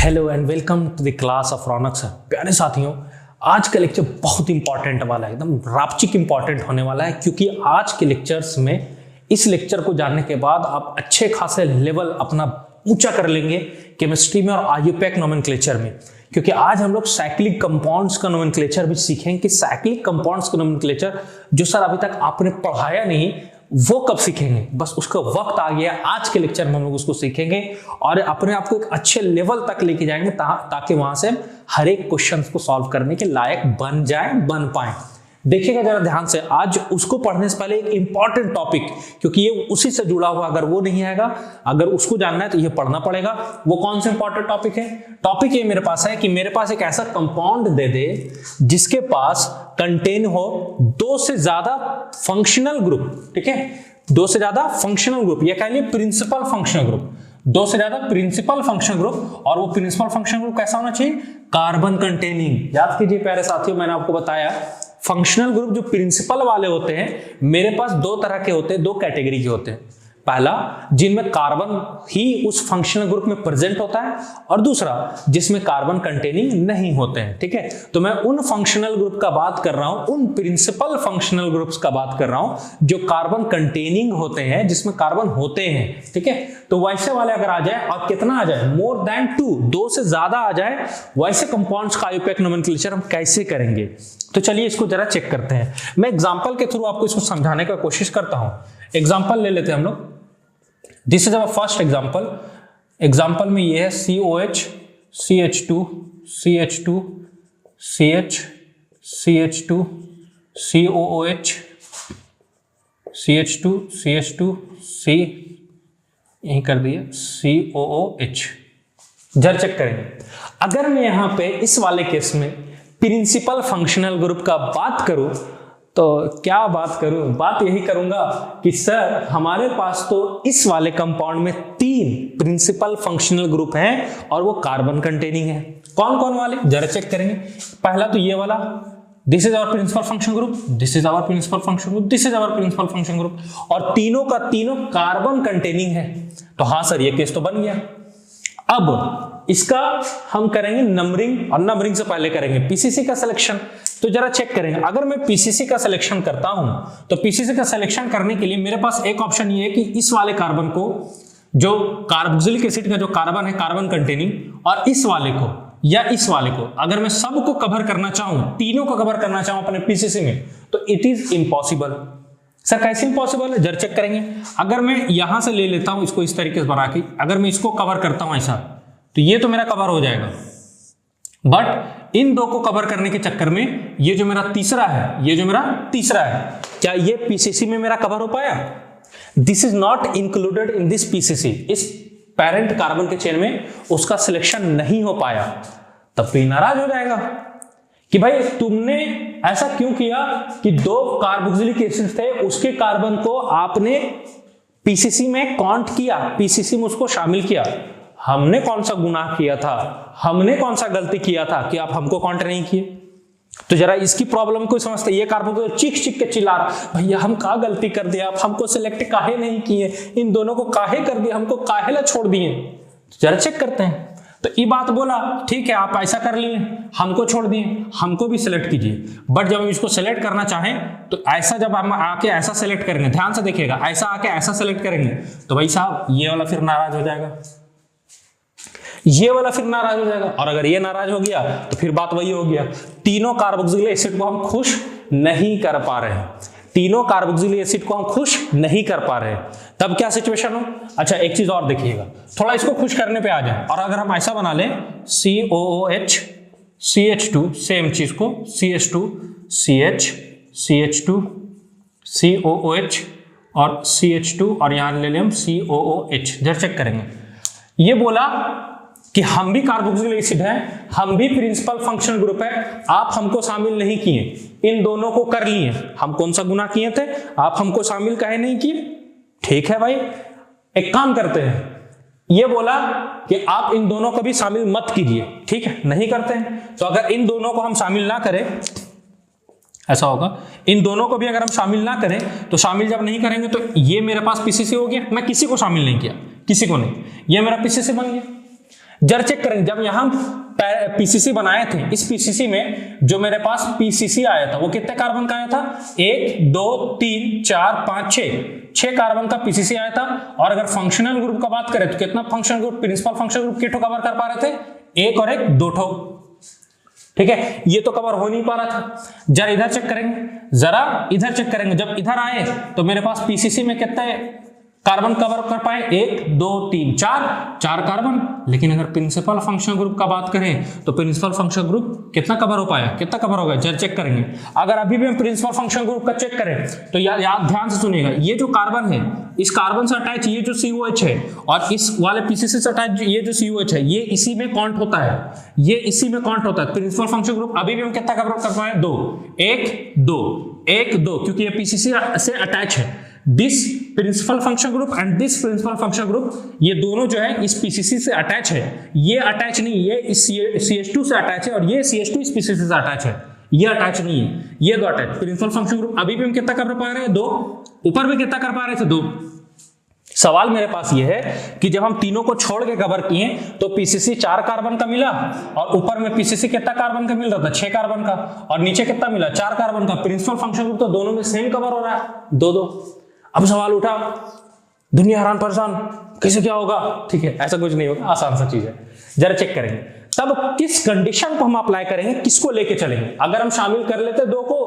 Hello and welcome to the class of Raunak sir. प्यारे साथियों, आज का लेक्चर बहुत इंपॉर्टेंट वाला है, एकदम रापचिक इंपॉर्टेंट होने वाला है, क्योंकि आज के लेक्चर्स में इस लेक्चर को जानने के बाद आप अच्छे खासे लेवल अपना ऊंचा कर लेंगे केमिस्ट्री में और आईयूपैक नोमेनक्लेचर में। क्योंकि आज हम लोग साइक्लिक कंपाउंड्स का नोमेनक्लेचर भी सीखेंगे कि साइक्लिक कंपाउंड्स का नोमेनक्लेचर जो सर अभी तक आपने पढ़ाया नहीं वो कब सीखेंगे, बस उसका वक्त आ गया। आज के लेक्चर में हम लोग उसको सीखेंगे और अपने आप को एक अच्छे लेवल तक लेके जाएंगे ताकि वहां से हर एक क्वेश्चन को सॉल्व करने के लायक बन पाए। देखिएगा जरा ध्यान से, आज उसको पढ़ने से पहले एक इंपॉर्टेंट टॉपिक, क्योंकि ये उसी से जुड़ा हुआ, अगर वो नहीं आएगा, अगर उसको जानना है तो ये पढ़ना पड़ेगा। वो कौन सा इंपॉर्टेंट टॉपिक है? टॉपिक ये मेरे पास है कि मेरे पास एक ऐसा कंपाउंड दे दे जिसके पास कंटेन हो दो से ज्यादा फंक्शनल ग्रुप। ठीक है, दो से ज्यादा फंक्शनल ग्रुप, ये कह लिए प्रिंसिपल फंक्शनल ग्रुप, दो से ज्यादा प्रिंसिपल फंक्शनल ग्रुप। और वो प्रिंसिपल फंक्शनल ग्रुप कैसा होना चाहिए? Carbon containing. याद कीजिए प्यारे साथियों, मैंने आपको बताया फंक्शनल ग्रुप जो प्रिंसिपल वाले होते हैं मेरे पास दो तरह के होते हैं, दो कैटेगरी के होते हैं। पहला, जिनमें कार्बन ही उस फंक्शनल ग्रुप में प्रेजेंट होता है, और दूसरा जिसमें कार्बन कंटेनिंग नहीं होते हैं। ठीक है, तो मैं उन फंक्शनल ग्रुप का बात कर रहा हूं, उन प्रिंसिपल फंक्शनल ग्रुप्स का बात कर रहा हूं जो कार्बन कंटेनिंग होते हैं, जिसमें कार्बन होते हैं। ठीक है, तो वैसे वाले अगर आ जाए, और कितना आ जाए, मोर देन टू, दो से ज्यादा आ जाए, वैसे कंपाउंड्स का आईयूपैक नोमेनक्लेचर हम कैसे करेंगे? तो चलिए इसको जरा चेक करते हैं। मैं एग्जांपल के थ्रू आपको इसको समझाने का कोशिश करता हूं। एग्जांपल ले लेते हैं हम लोग। This is our first example. Example में ये है COH, CH2, CH2, CH, CH2, COOH, CH2, CH2, C, यही कर दिए COOH। जरा चेक करेंगे, अगर मैं यहां पे इस वाले केस में प्रिंसिपल फंक्शनल ग्रुप का बात करूं तो क्या बात करूं? बात यही करूंगा कि सर हमारे पास तो इस वाले कंपाउंड में तीन प्रिंसिपल फंक्शनल ग्रुप हैं और वो कार्बन कंटेनिंग है। कौन कौन वाले? जरा चेक करेंगे। पहला तो ये वाला, this is our principal function group, this is our principal function group, this is our principal function group, और तीनों का तीनों कार्बन कंटेनिंग है। तो हाँ सर, ये केस तो बन गया। अब इसका हम करेंगे नंबरिंग, और नंबरिंग से पहले करेंगे पीसीसी का सिलेक्शन। तो जरा चेक करेंगे, अगर मैं पीसीसी का सिलेक्शन करता हूं तो पीसीसी का सिलेक्शन करने के लिए मेरे पास एक ऑप्शन ये है कि इस वाले कार्बन को, जो कार्बोक्सिलिक एसिड का जो कार्बन है कार्बन कंटेनिंग, और इस वाले को या इस वाले को, अगर मैं सबको कवर करना चाहूं, तीनों को कवर करना चाहूं अपने पीसीसी में, तो इट इज इम्पॉसिबल। सर कैसे इम्पॉसिबल है? जरा चेक करेंगे। अगर मैं यहां से ले लेता हूं इसको इस तरीके से बना के, अगर मैं इसको कवर करता हूं ऐसा, तो ये तो मेरा कवर हो जाएगा, बट इन दो को कवर करने के चक्कर में ये जो मेरा तीसरा है, क्या ये पीसीसी में मेरा कवर हो पाया? This is not included in this PCC. इस पेरेंट कार्बन के चेन में उसका सिलेक्शन नहीं हो पाया। तब तो नाराज हो जाएगा कि भाई तुमने ऐसा क्यों किया कि दो कार्बोक्सिलिक एसिड थे, उसके कार्बन को आपने पीसीसी में काउंट किया, पीसीसी में उसको शामिल किया। हमने कौन सा गुनाह किया था, हमने कौन सा गलती किया था कि आप हमको काउंट नहीं किए? तो जरा इसकी प्रॉब्लम को समझते। ये कार्बन को चीख के चिल्ला रहा, भैया हम क्या गलती कर दिया, आप हमको सिलेक्ट काहे नहीं किए, इन दोनों को काहे कर दिया, हमको काहे ला छोड़ दिए? जरा चेक करते हैं। तो ये बात बोला, ठीक है आप ऐसा कर लिए, हमको छोड़ दिए, हमको भी सिलेक्ट कीजिए। बट जब हम इसको सिलेक्ट करना चाहें तो ऐसा, जब हम आके ऐसा सिलेक्ट करेंगे, ध्यान से देखिएगा, ऐसा आके ऐसा सिलेक्ट करेंगे तो भाई साहब ये वाला फिर नाराज हो जाएगा, ये वाला फिर नाराज हो जाएगा, और अगर ये नाराज हो गया तो फिर बात वही हो गया, तीनों कार्बोक्सिलिक एसिड को हम खुश नहीं कर पा रहे हैं, तीनों कार्बोक्सिलिक एसिड को हम खुश नहीं कर पा रहे हैं। तब क्या सिचुएशन हो? अच्छा एक चीज और देखिएगा, थोड़ा इसको खुश करने पे आ जाए, और अगर हम ऐसा बना लें COOH, CH2, सेम चीज को CH2, CH, CH2, COOH और CH2, और यहां ले लें हम COOH। जरा चेक करेंगे, ये बोला कि हम भी कार्बोक्सिलिक एसिड हैं, हम भी प्रिंसिपल फंक्शनल ग्रुप है, आप हमको शामिल नहीं किए, इन दोनों को कर लिए। हम कौन सा गुनाह किए थे, आप हमको शामिल काहे नहीं किए? ठीक है भाई, एक काम करते हैं, ये बोला कि आप इन दोनों को भी शामिल मत कीजिए, ठीक है, नहीं करते हैं। तो अगर इन दोनों को हम शामिल ना करें, ऐसा होगा, इन दोनों को भी अगर हम शामिल ना करें, तो शामिल जब नहीं करेंगे तो ये मेरे पास पीसीसी हो गया, मैं किसी को शामिल नहीं किया, किसी को नहीं, ये मेरा पीसीसी बन गया। जरा चेक करेंगे, जब यहां पीसीसी बनाए थे, इस पीसीसी में जो मेरे पास पीसीसी आया था वो कितने कार्बन का आया था? 1 2 3 4 5 6 कार्बन का पीसीसी आया था। और अगर फंक्शनल ग्रुप का बात करें तो कितना functional group, principal functional group कितने कवर कर पा रहे थे? 1 और 1 2 ठो। ठीक है, ये तो कवर हो नहीं पा रहा था। जरा इधर चेक करेंगे, जरा इधर चेक करेंगे, जब इधर आए तो मेरे पास पीसीसी में कितने कार्बन कवर कर पाए? 1 2 3 4 कार्बन। लेकिन अगर प्रिंसिपल फंक्शनल ग्रुप का बात करें तो प्रिंसिपल फंक्शनल ग्रुप कितना कवर हो पाया? कितना कवर हो गया? जरा चेक करेंगे। अगर अभी भी हम प्रिंसिपल फंक्शनल ग्रुप का चेक करें तो याद ध्यान से सुनिएगा, ये जो कार्बन है, इस कार्बन से अटैच ये जो COH है, और इस वाले पीसीसी से अटैच ये जो COH है, ये इसी में काउंट होता है, ये इसी में काउंट होता है। प्रिंसिपल फंक्शनल ग्रुप अभी भी हम कितना कवर कर पाए? 2 1 2 1 2, क्योंकि ये पीसीसी से अटैच है। This principle function group and this principle function group, ये दोनों जो है इस पीसीसी से अटैच है। ये अटैच नहीं, ये इस CH2 से अटैच है, और ये CH2 इस पीसीसी से अटैच है। ये अटैच नहीं है, ये दो अटैच। प्रिंसिपल फंक्शन ग्रुप अभी भी हम कितना कर पा रहे हैं? 2। ऊपर भी कितना कर पा रहे थे? 2। सवाल मेरे पास ये है कि जब हम तीनों को छोड़ के कवर किए तो पीसीसी 4 कार्बन का मिला, और ऊपर में पीसीसी कितना कार्बन का मिल रहा था? 6 कार्बन का, और नीचे कितना मिला? 4 कार्बन का। प्रिंसिपल फंक्शन ग्रुप तो दोनों में सेम कवर हो रहा है, 2-2। अब सवाल उठा, दुनिया हैरान परेशान, कैसे क्या होगा? ठीक है, ऐसा कुछ नहीं होगा, आसान सा चीज है। जरा चेक करेंगे, तब किस कंडीशन को हम अप्लाई करेंगे, किसको लेके चलेंगे? अगर हम शामिल कर लेते 2 को,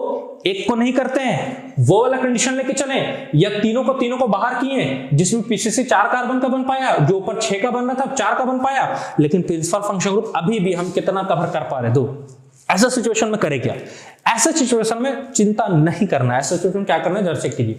1 को नहीं करते हैं, वो वाला कंडीशन लेके चले, या तीनों को बाहर किए, जिसमें पीसीसी 4 कार्बन का बन पाया, जो ऊपर 6 का बन रहा था 4 का बन पाया, लेकिन प्रिंसिपल फंक्शन ग्रुप अभी भी हम कितना कवर कर पा रहे? 2। ऐसा सिचुएशन में करें क्या? ऐसे सिचुएशन में चिंता नहीं करना। ऐसा सिचुएशन क्या करना है, जरा चेक कीजिए।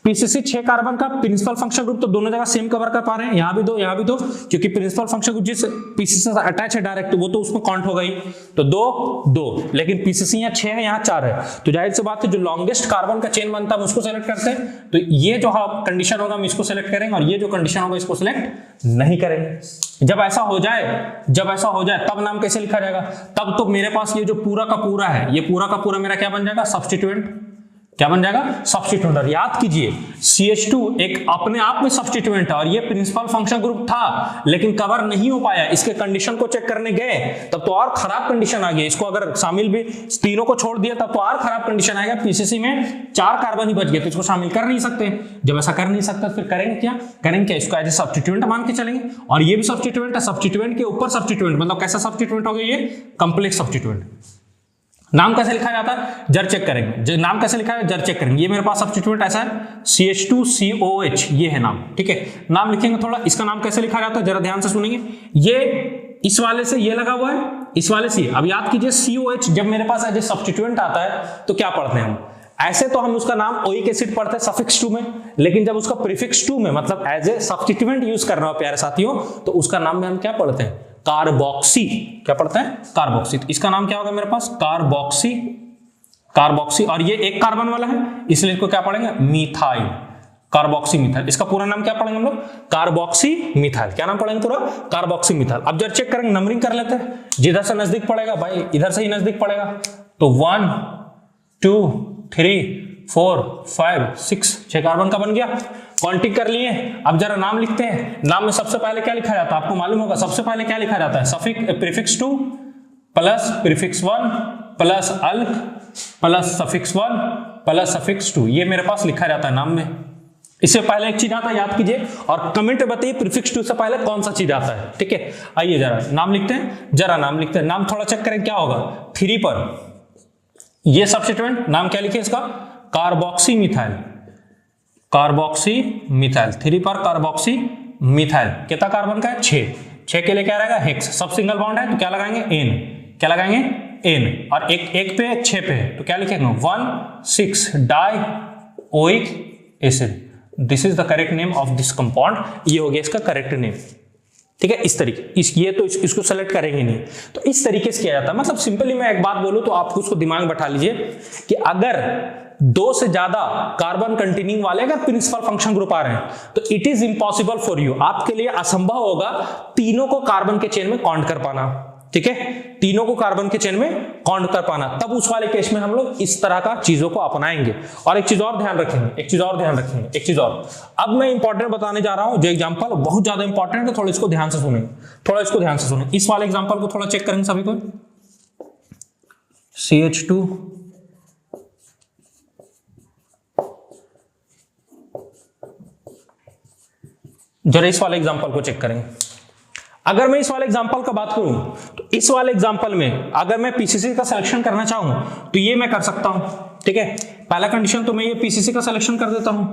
पीसीसी 6 कार्बन का, प्रिंसिपल फंक्शन ग्रुप तो दोनों जगह सेम कवर कर पा रहे हैं, यहां भी 2 यहां भी 2, क्योंकि प्रिंसिपल फंक्शन ग्रुप जिस पीसीसी से अटैच है डायरेक्ट, वो तो उसमें काउंट हो गई, तो 2 2। लेकिन पीसीसी यहाँ 6 है, यहाँ 4 है, तो जाहिर सी बात है जो लॉन्गेस्ट कार्बन का चेन बनता है उसको सेलेक्ट करते हैं। तो ये जो कंडीशन होगा हम इसको सेलेक्ट करेंगे, और ये जो कंडीशन होगा इसको सेलेक्ट नहीं करेंगे। जब ऐसा हो जाए तब नाम कैसे लिखा जाएगा? तब तो मेरे पास ये जो पूरा का पूरा है, ये पूरा का पूरा मेरा क्या बन जाएगा? सब्स्टिट्यूएंट। क्या बन जाएगा? सब्स्टिट्यूएंट। और याद कीजिए, CH2 एक अपने आप में सब्स्टिट्यूएंट है, और ये प्रिंसिपल फंक्शन ग्रुप था लेकिन कवर नहीं हो पाया। इसके कंडीशन को चेक करने गए तब तो और खराब कंडीशन आ गई। इसको अगर शामिल भी तीनों को छोड़ दिया तब तो और खराब कंडीशन आएगा। पीसीसी में 4 कार्बन ही बच गए, तो इसको शामिल कर नहीं सकते। जब ऐसा कर नहीं सकता फिर करेंगे क्या? इसको एज ए सब्स्टिट्यूएंट मान के चलेंगे, और ये भी सब्स्टिट्यूएंट है। सब्स्टिट्यूएंट के ऊपर सब्स्टिट्यूएंट, मतलब कैसा सब्स्टिट्यूएंट हो गया? ये कॉम्प्लेक्स सब्स्टिट्यूएंट। नाम कैसे लिखा जाता है, जर चेक करेंगे। नाम कैसे लिखा है, जर चेक करेंगे। ये मेरे पास सब्स्टिट्यूएंट ऐसा है, CH2COH, ये है नाम। ठीक है, नाम लिखेंगे थोड़ा। इसका नाम कैसे लिखा जाता है जरा ध्यान से सुनेंगे। ये इस वाले से ये लगा हुआ है, इस वाले से। अब याद कीजिए, COH जब मेरे पास एज ए सब्स्टिट्यूएंट आता है तो क्या पढ़ते हैं हम? ऐसे तो हम उसका नाम ओइक एसिड पढ़ते हैं सफिक्स 2 में, लेकिन जब उसका प्रीफिक्स 2 में, मतलब एज ए सब्स्टिट्यूएंट यूज करना हो प्यारे साथियों, तो उसका नाम में हम क्या पढ़ते हैं? कार्बोक्सी। क्या पढ़ते हैं? कार्बोक्सी। तो इसका नाम क्या होगा मेरे पास? कार्बोक्सी। और ये 1 कार्बन वाला है, इसलिए इसको क्या पढ़ेंगे? मिथाइल। Carboxy methyl. इसका पूरा नाम क्या पढ़ेंगे हम लोग? Carboxy methyl. क्या नाम पढ़ेंगे पूरा? Carboxy methyl. अब जब चेक करेंगे, नंबरिंग कर लेते हैं, जिधर से नजदीक पड़ेगा भाई इधर से ही नजदीक पड़ेगा। तो 1 2 3 4 5 6 6 कार्बन का बन गया। क्वांटिटी कर लिए। अब जरा नाम लिखते हैं। नाम में सबसे पहले क्या लिखा जाता है आपको मालूम होगा? सबसे पहले क्या लिखा जाता है? Prefix 2 plus prefix 1 plus alk plus suffix 1 plus suffix 2। ये मेरे पास लिखा जाता है नाम में। इससे पहले एक चीज आता है, याद कीजिए, और कमेंट में बताइए प्रीफिक्स 2 से पहले कौन सा चीज आता है। ठीक है, आइए जरा नाम लिखते हैं। नाम थोड़ा चेक करें क्या होगा। 3 पर ये सब्स्टिट्यूएंट नाम क्या लिखे इसका? Carboxy methyl. 3 पर कार्बोक्सी मिथाइल। कितना कार्बन का है? 6 के लिए क्या रहेगा? हेक्स। सब सिंगल बॉन्ड है तो क्या लगाएंगे? एन। क्या लगाएंगे? एन। और एक पे 6 पे है तो क्या लिखेंगे? 1,6 dioic acid. This is the correct name of this compound. ये हो गया इसका करेक्ट नेम। ठीक है, इस तरीके इसको सेलेक्ट करेंगे नहीं, तो इस तरीके से किया जाता है। मतलब सिंपली मैं एक बात बोलूं तो आप उसको दिमाग में बैठा लीजिए कि अगर 2 से ज्यादा कार्बन कंटेनिंग वाले अगर प्रिंसिपल फंक्शन ग्रुप आ रहे हैं तो it is impossible for you, आपके लिए असंभव होगा तीनों को कार्बन के चेन में काउंट कर पाना। ठीक है, तीनों को कार्बन के चेन में काउंट कर पाना, तब उस वाले केस में हम लोग इस तरह का चीजों को अपनाएंगे। और एक चीज और ध्यान रखेंगे, अब मैं इंपॉर्टेंट बताने जा रहा हूं, जो एग्जांपल बहुत ज्यादा इंपॉर्टेंट है, थोड़ा इसको ध्यान से सुनें, इस वाले एग्जांपल को थोड़ा चेक करेंगे सभी को। CH2 जरा इस वाले एग्जांपल को चेक करेंगे। अगर मैं इस वाले एग्जांपल का बात करूं तो इस वाले एग्जांपल में अगर मैं पीसीसी का सिलेक्शन करना चाहूं तो ये मैं कर सकता हूं, ठीक है। पहला कंडीशन तो मैं ये पीसीसी का सिलेक्शन कर देता हूं।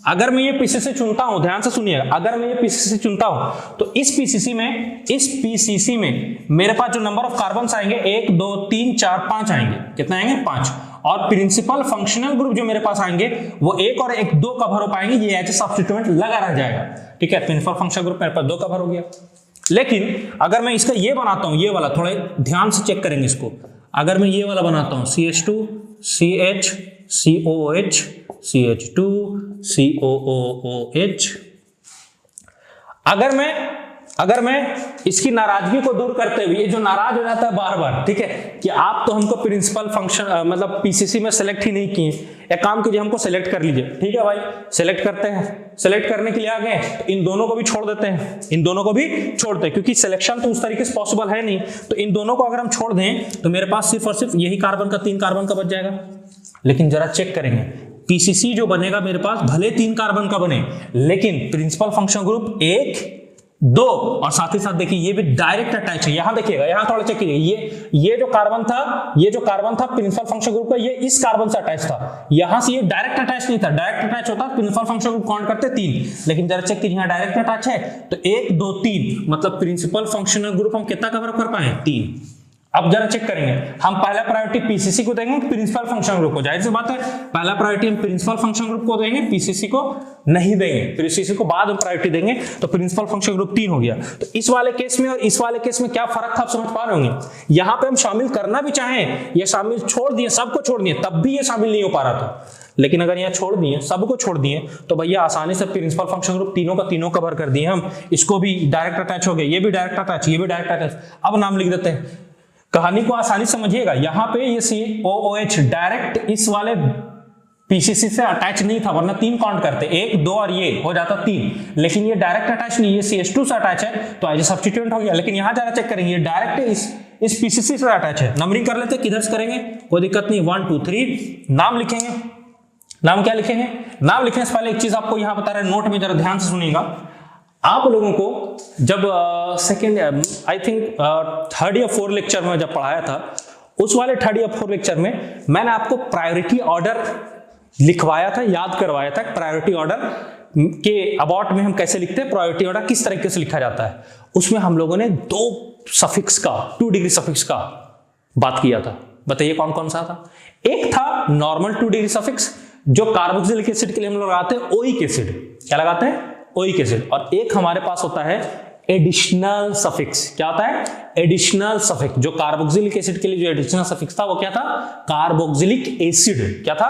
अगर मैं ये पीसीसी चुनता हूं, ध्यान से सुनिएगा, अगर मैं ये पीसीसी चुनता हूं तो इस पीसीसी में मेरे पास जो नंबर ऑफ कार्बन आएंगे 1 2 3 4 5 आएंगे। कितना आएंगे? 5। और प्रिंसिपल फंक्शनल ग्रुप जो मेरे पास आएंगे वो 1 और 1 2 कवर हो पाएंगे, ये एज ए सब्स्टिट्यूएंट लगा रह जाएगा, ठीक है। प्रिंसिपल फंक्शनल ग्रुप मेरे पास 2 कवर हो गया। लेकिन अगर मैं इसका ये बनाता हूं, ये वाला थोड़ा ध्यान से चेक करेंगे इसको, अगर मैं ये वाला बनाता हूं CH2 CH COOH CH2 COOH, अगर मैं इसकी नाराजगी को दूर करते हुए, ये जो नाराज हो जाता है बार बार, ठीक है, कि आप तो हमको प्रिंसिपल फंक्शन मतलब पीसीसी में सेलेक्ट ही नहीं किए, एक काम कीजिए, हमको सेलेक्ट कर लीजिए, ठीक है भाई, सेलेक्ट करते हैं। सेलेक्ट करने के लिए आ गए तो इन दोनों को भी छोड़ देते हैं, क्योंकि सिलेक्शन तो उस तरीके से पॉसिबल है नहीं, तो इन दोनों को अगर हम छोड़ दें तो मेरे पास सिर्फ और सिर्फ यही कार्बन का 3 कार्बन का बच जाएगा। लेकिन जरा चेक करेंगे, पीसीसी जो बनेगा मेरे पास भले 3 कार्बन का बने, लेकिन प्रिंसिपल फंक्शन ग्रुप 1 2 और साथ ही साथ देखिए ये भी डायरेक्ट अटैच है। यहां देखिएगा, यहां थोड़ा चेक कीजिए, ये जो कार्बन था प्रिंसिपल फंक्शन ग्रुप का, ये इस कार्बन से अटैच था, यहां से ये डायरेक्ट अटैच नहीं था। डायरेक्ट अटैच होता प्रिंसिपल फंक्शन ग्रुप काउंट करते 3, लेकिन जरा चेक कीजिए, यहां डायरेक्ट अटैच है तो 1 2 3 मतलब प्रिंसिपल फंक्शनल ग्रुप हम कितना कवर कर पाए? 3। अब जरा चेक करेंगे, हम पहला प्रायोरिटी पीसीसी को देंगे प्रिंसिपल फंक्शन ग्रुप को, जाहिर सी बात है पहला प्रायोरिटी हम प्रिंसिपल फंक्शन ग्रुप को देंगे, पीसीसी को नहीं देंगे, पीसीसी को बाद में प्रायोरिटी देंगे, तो प्रिंसिपल फंक्शन ग्रुप 3 हो गया। तो इस वाले केस में और इस वाले केस में क्या फर्क था आप समझ पा रहे होंगे। यहां पे हम शामिल करना भी चाहें, ये शामिल छोड़ दिए, सबको छोड़ दिए, तब भी ये शामिल नहीं हो पा रहा था। लेकिन अगर यहाँ छोड़ दिए, सबको छोड़ दिए, तो भैया आसानी से प्रिंसिपल फंक्शन ग्रुप तीनों का तीनों कवर कर दिए हम। इसको भी डायरेक्ट अटैच हो गया, ये भी डायरेक्ट अटैच, ये भी डायरेक्ट अटैच। अब नाम लिख देते हैं, कहानी को आसानी समझिएगा। यहां पे ये COOH डायरेक्ट इस वाले पीसीसी से अटैच नहीं था, वरना 3 काउंट करते, 1 2 और ये हो जाता 3, लेकिन ये डायरेक्ट अटैच नहीं, ये CH2 से अटैच है तो एज ए सब्स्टिट्यूएंट हो गया। लेकिन यहां जरा चेक करेंगे, ये डायरेक्ट इस पीसीसी से अटैच है। नंबरिंग कर लेते, किधर से करेंगे कोई दिक्कत नहीं, 1 2 3 नाम लिखेंगे। नाम क्या लिखेंगे? नाम लिखने से पहले एक चीज आपको यहां बता रहे हैं, नोट में जरा ध्यान से सुनिएगा। आप लोगों को जब सेकेंड आई थिंक 3rd या 4th लेक्चर में जब पढ़ाया था, उस वाले 3rd या 4th लेक्चर में मैंने आपको प्रायोरिटी ऑर्डर लिखवाया था, याद करवाया था। प्रायोरिटी ऑर्डर के अबाउट में हम कैसे लिखते हैं, प्रायोरिटी ऑर्डर किस तरीके से लिखा जाता है, उसमें हम लोगों ने 2 सफिक्स का, 2 डिग्री सफिक्स का बात किया था। बताइए कौन कौन सा था? एक था नॉर्मल 2 डिग्री सफिक्स, जो कार्बोक्सिलिक एसिड के लिए हम लोग लगाते हैं ओइक एसिड। क्या लगाते हैं? Oic acid. और एक हमारे पास होता है एडिशनल सफिक्स। क्या होता है? Additional suffix. जो कार्बोक्सिलिक एसिड के लिए जो एडिशनल सफिक्स था वो क्या था? Carboxylic acid. क्या था?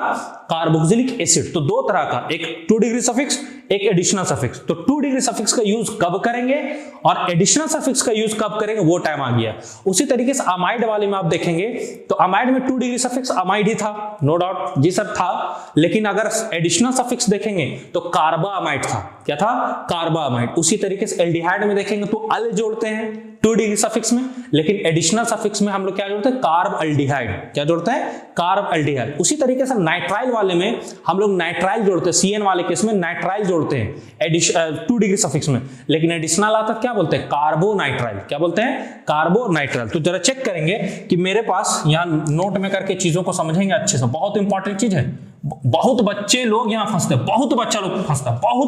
Carboxylic acid. तो 2 तरह का, एक 2 डिग्री सफिक्स, एक एडिशनल सफिक्स। तो 2 डिग्री सफिक्स का यूज कब करेंगे और एडिशनल सफिक्स का यूज कब करेंगे, वो टाइम आ गया। उसी तरीके से अमाइड वाले में आप देखेंगे तो अमाइड में 2 डिग्री सफिक्स अमाइड ही था, नो डाउट जी सर था, लेकिन अगर एडिशनल सफिक्स देखेंगे तो कार्बा अमाइड था। क्या था? कार्बा अमाइड। उसी तरीके से एल्डिहाइड में देखेंगे तो अल जोड़ते हैं 2 डिग्री सफिक्स में, लेकिन एडिशनल सफिक्स में हम लोग क्या जोड़ते हैं? Carb aldehyde. क्या जोड़ते हैं? Carb aldehyde. उसी तरीके से नाइट्राइल वाले में हम लोग नाइट्राइल जोड़ते हैं, CN वाले केस में नाइट्राइल जोड़ते हैं 2 डिग्री सफिक्स में, लेकिन एडिशनल आता है क्या बोलते हैं? कार्बोनाइट्राइल। क्या बोलते हैं? कार्बोनाइट्राइल। तो जरा चेक करेंगे कि मेरे पास यहां नोट में करके चीजों को समझेंगे अच्छे से, बहुत इंपॉर्टेंट चीज है। बहुत बच्चे लोग यहां फंसते हैं, बहुत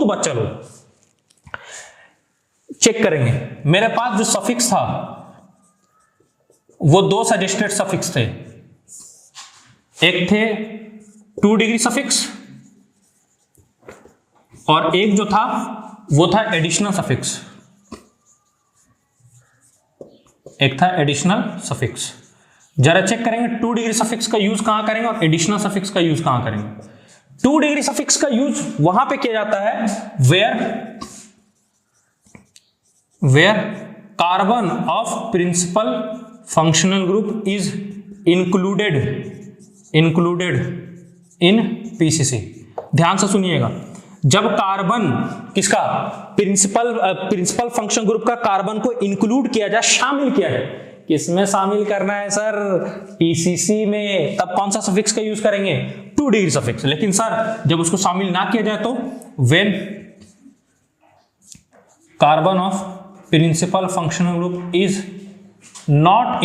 बच्चा लोग चेक करेंगे। मेरे पास जो सफिक्स था वो 2 सजेस्टेड सफिक्स थे। एक थे 2 डिग्री सफिक्स और एक जो था वो था एडिशनल सफिक्स। एक था एडिशनल सफिक्स। जरा चेक करेंगे 2 डिग्री सफिक्स का यूज कहां करेंगे और एडिशनल सफिक्स का यूज कहां करेंगे। 2 डिग्री सफिक्स का यूज वहां पे किया जाता है where carbon of principal functional group is included in PCC. ध्यान से सुनिएगा, जब कार्बन किसका प्रिंसिपल फंक्शन ग्रुप का कार्बन को इंक्लूड किया जाए, शामिल किया जाए, किसमें शामिल करना है सर? पीसीसी में। तब कौन सा सफिक्स का यूज करेंगे? 2 डिग्री सफिक्स। लेकिन सर जब उसको शामिल ना किया जाए तो when carbon of principal functional group is not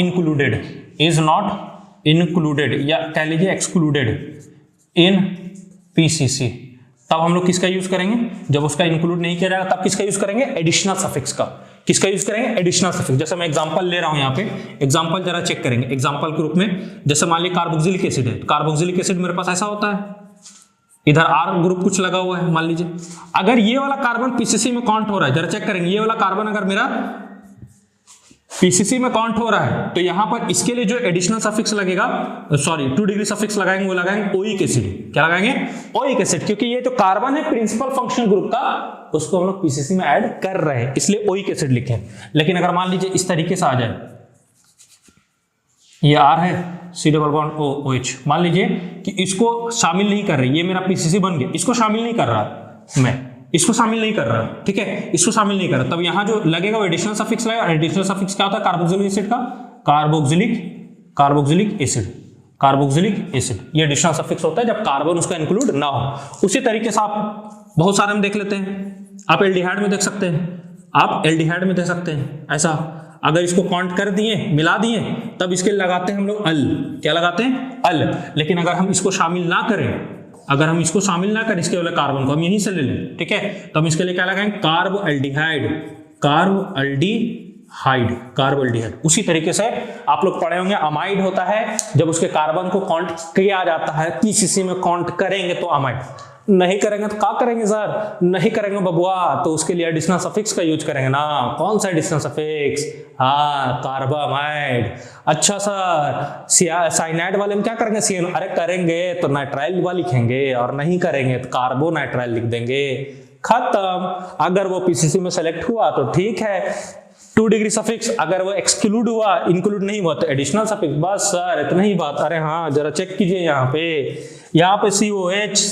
included या कह लीजिए एक्सक्लूडेड इन पीसीसी, तब हम लोग किसका यूज करेंगे? जब उसका इंक्लूड नहीं किया जाएगा तब किसका यूज करेंगे? एडिशनल सफिक्स का। किसका यूज करेंगे? Additional suffix. जैसे मैं एग्जांपल ले रहा हूं, यहाँ पे एग्जांपल जरा चेक करेंगे। एग्जांपल के रूप में जैसे मान लीजिए कार्बोक्सिलिक एसिड है, कार्बोक्सिलिक एसिड मेरे पास ऐसा होता है, इधर आर ग्रुप कुछ लगा हुआ है मान लीजिए। अगर ये वाला कार्बन पीसीसी में काउंट हो रहा है, जरा चेक करेंगे, ये वाला कार्बन अगर मेरा पीसीसी में काउंट हो रहा है तो यहां पर इसके लिए जो एडिशनल सफिक्स लगेगा, सॉरी 2 डिग्री सफिक्स लगाएंगे, वो लगाएंगे ओइक एसिड। क्या लगाएंगे? ओइक एसिड, क्योंकि ये जो कार्बन है प्रिंसिपल फंक्शन ग्रुप का, उसको हम लोग पीसीसी में ऐड कर रहे हैं, इसलिए ओइक एसिड लिखे। लेकिन अगर मान लीजिए इस तरीके से आ जाए, ये आर है, C double bond O OH, मान लीजिए कि इसको शामिल नहीं कर रही, ये मेरा पीसीसी बन गया, इसको शामिल नहीं कर रहा मैं, इसको शामिल नहीं कर रहा, ठीक है, इसको शामिल नहीं कर रहा, तब यहां जो लगेगा वो एडिशनल सफिक्स लगेगा। एडिशनल सफिक्स क्या होता है? कार्बोक्सिलिक एसिड का कार्बोक्सिलिक एसिड, ये एडिशनल सफिक्स होता है जब कार्बन उसका इंक्लूड ना हो। उसी तरीके से आप बहुत सारे में देख लेते हैं, आप एल्डिहाइड में देख सकते हैं, ऐसा अगर इसको काउंट कर दिए, मिला दिए, तब इसके लगाते हैं हम लोग अल। क्या लगाते हैं? अल। लेकिन अगर हम इसको शामिल ना करें, इसके वाले कार्बन को हम यहीं से ले लें, ठीक है, तो हम इसके लिए क्या लगाएंगे? कार्बोल्डिहाइड। उसी तरीके से आप लोग पढ़े होंगे, अमाइड होता है जब उसके कार्बन को काउंट किया जाता है, पीसीसी में काउंट करेंगे तो अमाइड, नहीं करेंगे तो क्या करेंगे सर? नहीं करेंगे बबुआ, तो उसके लिए एडिशनल सफिक्स का यूज करेंगे ना। कौन सा एडिशनल सफिक्स? हाँ, कार्बामाइड। अच्छा सर, साइनाइड वाले में क्या करेंगे? सीएन। अरे करेंगे तो नाइट्राइल वाला लिखेंगे, और नहीं करेंगे तो कार्बोनाइट्राइल लिख देंगे, खत्म। अगर वो पीसीसी में सेलेक्ट हुआ तो ठीक है, 2 डिग्री सफिक्स। अगर वो एक्सक्लूड हुआ, इंक्लूड नहीं हुआ तो एडिशनल सफिक्स। बस सर इतना ही बात। अरे हाँ, जरा चेक कीजिए यहाँ पे COH।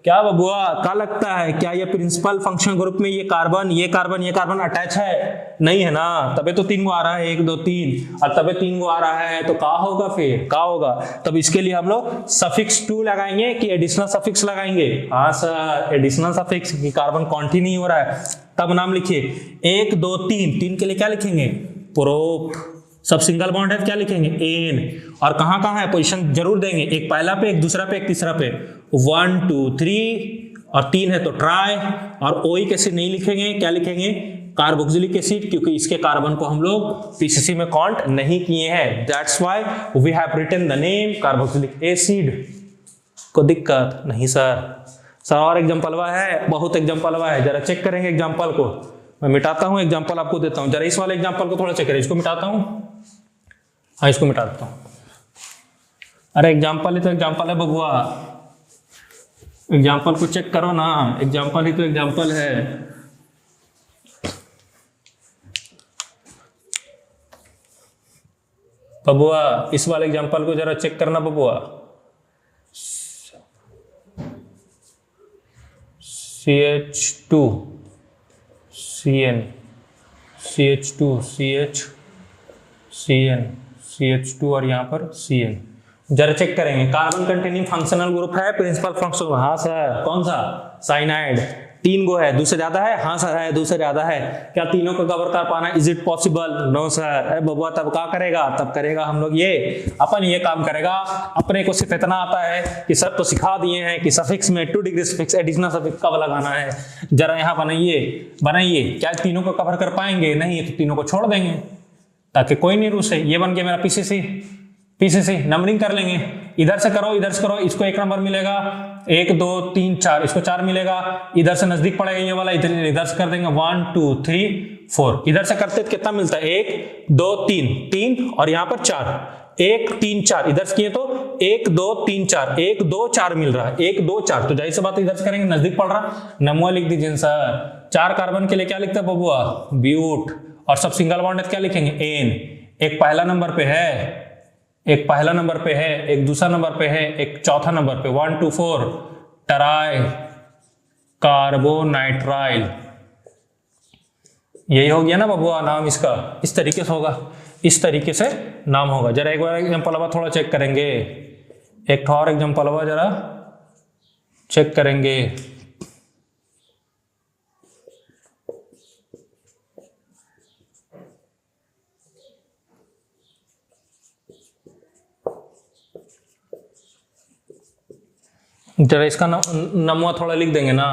क्या बबुआ, क्या लगता है, क्या ये प्रिंसिपल फंक्शन ग्रुप में ये कार्बन अटैच है? नहीं है ना, तबे तो 3 गो आ रहा है, 1 2 3, और तबे 3 गो आ रहा है, तो क्या होगा फिर? क्या होगा? तब इसके लिए हम लोग सफिक्स 2 लगाएंगे कि एडिशनल सफिक्स लगाएंगे? हाँ सर, एडिशनल सफिक्स, की कार्बन काउंट ही नहीं हो रहा है। तब नाम लिखिए 1 2 3 के लिए क्या लिखेंगे? प्रोप। सब सिंगल बॉन्ड है, क्या लिखेंगे? एन। और कहाँ है पोजीशन जरूर देंगे, एक पहला पे, एक दूसरा पे, एक तीसरा पे, 1 2 3, और 3 है तो ट्राई। और ओइक एसिड नहीं लिखेंगे, क्या लिखेंगे? कार्बोक्सिलिक एसिड, क्योंकि इसके कार्बन को हम लोग पीसीसी में काउंट नहीं किए हैं, that's why we have written the name carboxylic acid. को दिक्कत नहीं सर और एग्जाम्पलवा है, बहुत एग्जाम्पलवा है, जरा चेक करेंगे एग्जाम्पल को। मैं मिटाता हूं, एग्जाम्पल आपको देता हूं, जरा इस वाले एग्जाम्पल को थोड़ा चेक करें, इसको मिटाता हूं, हाँ इसको मिटा देता हूं। अरे एग्जाम्पल ही तो एग्जाम्पल है बबुआ, एग्जाम्पल को चेक करो ना, एग्जाम्पल ही तो एग्जाम्पल है। बबुआ इस वाले एग्जाम्पल को जरा चेक करना बबुआ, CH2 CN CH2 CH CN CH2 और यहाँ पर CN, जरा चेक करेंगे। कार्बन कंटेनिंग फंक्शनल ग्रुप है, प्रिंसिपल फंक्शनल, हाँ सर, कौन सा? साइनाइड। 3 गो है, दूसरे ज्यादा है? हाँ सर है, दूसरे ज्यादा है। क्या तीनों को कवर कर पाना? Is it possible? No sir. अरे बबुआ तब क्या करेगा? तब करेगा हम लोग ये काम करेगा। अपने को सिर्फ इतना आता है कि सब तो सिखा दिए हैं कि सफिक्स में 2 डिग्री सफिक्स एडिशनल सफिक्स कब लगाना है। जरा यहाँ बनाइए। क्या तीनों को कवर कर पाएंगे? नहीं, तो तीनों को छोड़ देंगे ताकि कोई नहीं रूस है। ये बन गया मेरा पीसीसी, नंबरिंग कर लेंगे, इधर से करो, इसको 1 नंबर मिलेगा, 1 2 3 4, इसको 4 मिलेगा, इधर से नजदीक पड़ेगा ये वाला, इधर से कर देंगे 1 2 3 4, इधर से करते तो कितना मिलता है? 1 2 3 और यहाँ पर 4, 1 3 4, इधर से किए तो 1 2 3 4, 1 2 4 मिल रहा है, 1 2 4, तो जाहिर सी बात इधर से करेंगे, नजदीक पड़ रहा, नमवा लिख दीजिए सर। 4 कार्बन के लिए क्या लिखता है बबुआ? ब्यूट। और सब सिंगल बॉन्ड है क्या लिखेंगे? एन। एक पहला नंबर पे है, एक पहला नंबर पे है, एक दूसरा नंबर पे है, एक चौथा नंबर पे, 1 2 4 ट्राई कार्बोनाइट्राइल। यही हो गया ना बबुआ नाम इसका, इस तरीके से होगा, इस तरीके से नाम होगा। जरा एक बार एग्जाम्पल अब थोड़ा चेक करेंगे, एक और एग्जाम्पल अब जरा चेक करेंगे। जरा इसका नमूना थोड़ा लिख देंगे ना।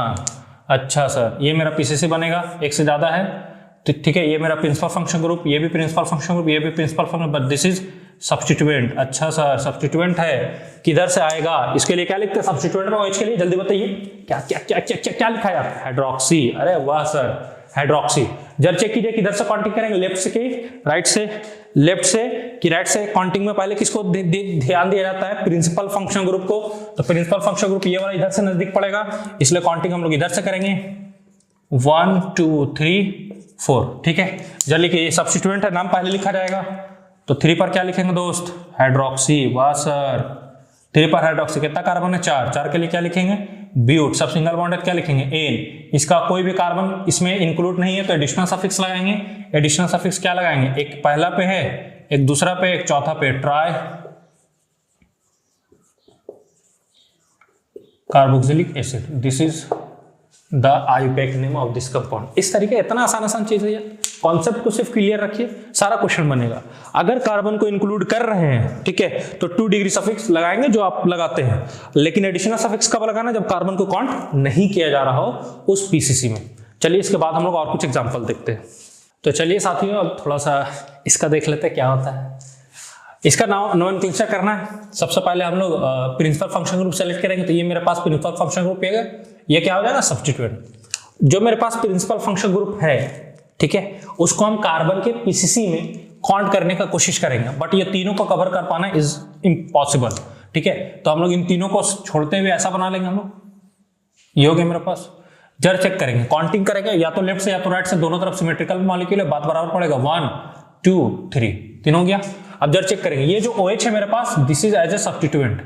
अच्छा सर, ये मेरा पीसीसी बनेगा, एक से ज्यादा है तो ठीक है, ये मेरा प्रिंसिपल फंक्शन ग्रुप, ये भी प्रिंसिपल फंक्शन ग्रुप, ये भी principal function, but this is substituent. अच्छा सर, सब्स्टिट्यूएंट है, किधर से आएगा? इसके लिए क्या लिखते हैं सब्स्टिट्यूएंट में OH के लिए? जल्दी बताइए, क्या क्या क्या क्या क्या, क्या लिखा है आप? हाइड्रोक्सी। अरे वाह सर, हाइड्रोक्सी। जरा चेक कीजिए किधर से काउंटिंग करेंगे, लेफ्ट से कि राइट से? लेफ्ट से कि राइट से? काउंटिंग में पहले किसको ध्यान दिया जाता है? प्रिंसिपल फंक्शन ग्रुप को। तो प्रिंसिपल फंक्शन ग्रुप ये वाला इधर से नजदीक पड़ेगा, इसलिए काउंटिंग हम लोग इधर से करेंगे, 1 2 3 4। ठीक है, जल्दी लिखिए, ये सब्स्टिट्यूएंट है, नाम पहले लिखा जाएगा। तो 3 पर क्या लिखेंगे दोस्त? हाइड्रोक्सी। वाह सर, 3 पर हाइड्रोक्सी। कितना कार्बन है? 4। 4 के लिए क्या लिखेंगे? ब्यूट। सब सिंगल बॉन्डेड क्या लिखेंगे? एन। इसका कोई भी कार्बन इसमें इंक्लूड नहीं है तो एडिशनल सफिक्स लगाएंगे। एडिशनल सफिक्स क्या लगाएंगे? एक पहला पे है, एक दूसरा पे, एक चौथा पे, try carboxylic acid. This is the IUPAC name of this compound. इस तरीके, इतना आसान चीज है, कॉन्सेप्ट को सिर्फ क्लियर रखिए, सारा क्वेश्चन बनेगा। अगर कार्बन को इंक्लूड कर रहे हैं, ठीक है, तो 2 डिग्री सफिक्स लगाएंगे जो आप लगाते हैं, लेकिन एडिशनल सफिक्स कब लगाना? जब कार्बन को काउंट नहीं किया जा रहा हो उस पीसीसी में। चलिए इसके बाद हम लोग और कुछ एग्जाम्पल देखते हैं। तो चलिए साथियों, अब थोड़ा सा इसका देख लेते हैं क्या होता है। इसका नोमेनक्लेचर करना है। सबसे पहले हम लोग प्रिंसिपल फंक्शन ग्रुप सेलेक्ट करेंगे, तो ये मेरे पास प्रिंसिपल फंक्शन ग्रुप है, ये क्या हो जाएगा? सब्स्टिट्यूएंट। जो मेरे पास प्रिंसिपल फंक्शन ग्रुप है, ठीक है, उसको हम कार्बन के पीसीसी में काउंट करने का कोशिश करेंगे, बट ये तीनों को कवर कर पाना इज इम्पॉसिबल। ठीक है, तो हम लोग इन तीनों को छोड़ते हुए ऐसा बना लेंगे हम लोग। ये हो गया मेरे पास। जरा चेक करेंगे, काउंटिंग करेंगे, या तो लेफ्ट से या तो राइट से, दोनों तरफ सिमेट्रिकल मॉलिक्यूल है, बात बराबर पड़ेगा। 1 2 3 3 हो गया। अब जरा चेक करेंगे, ये जो OH है मेरे पास, this is as a substituent,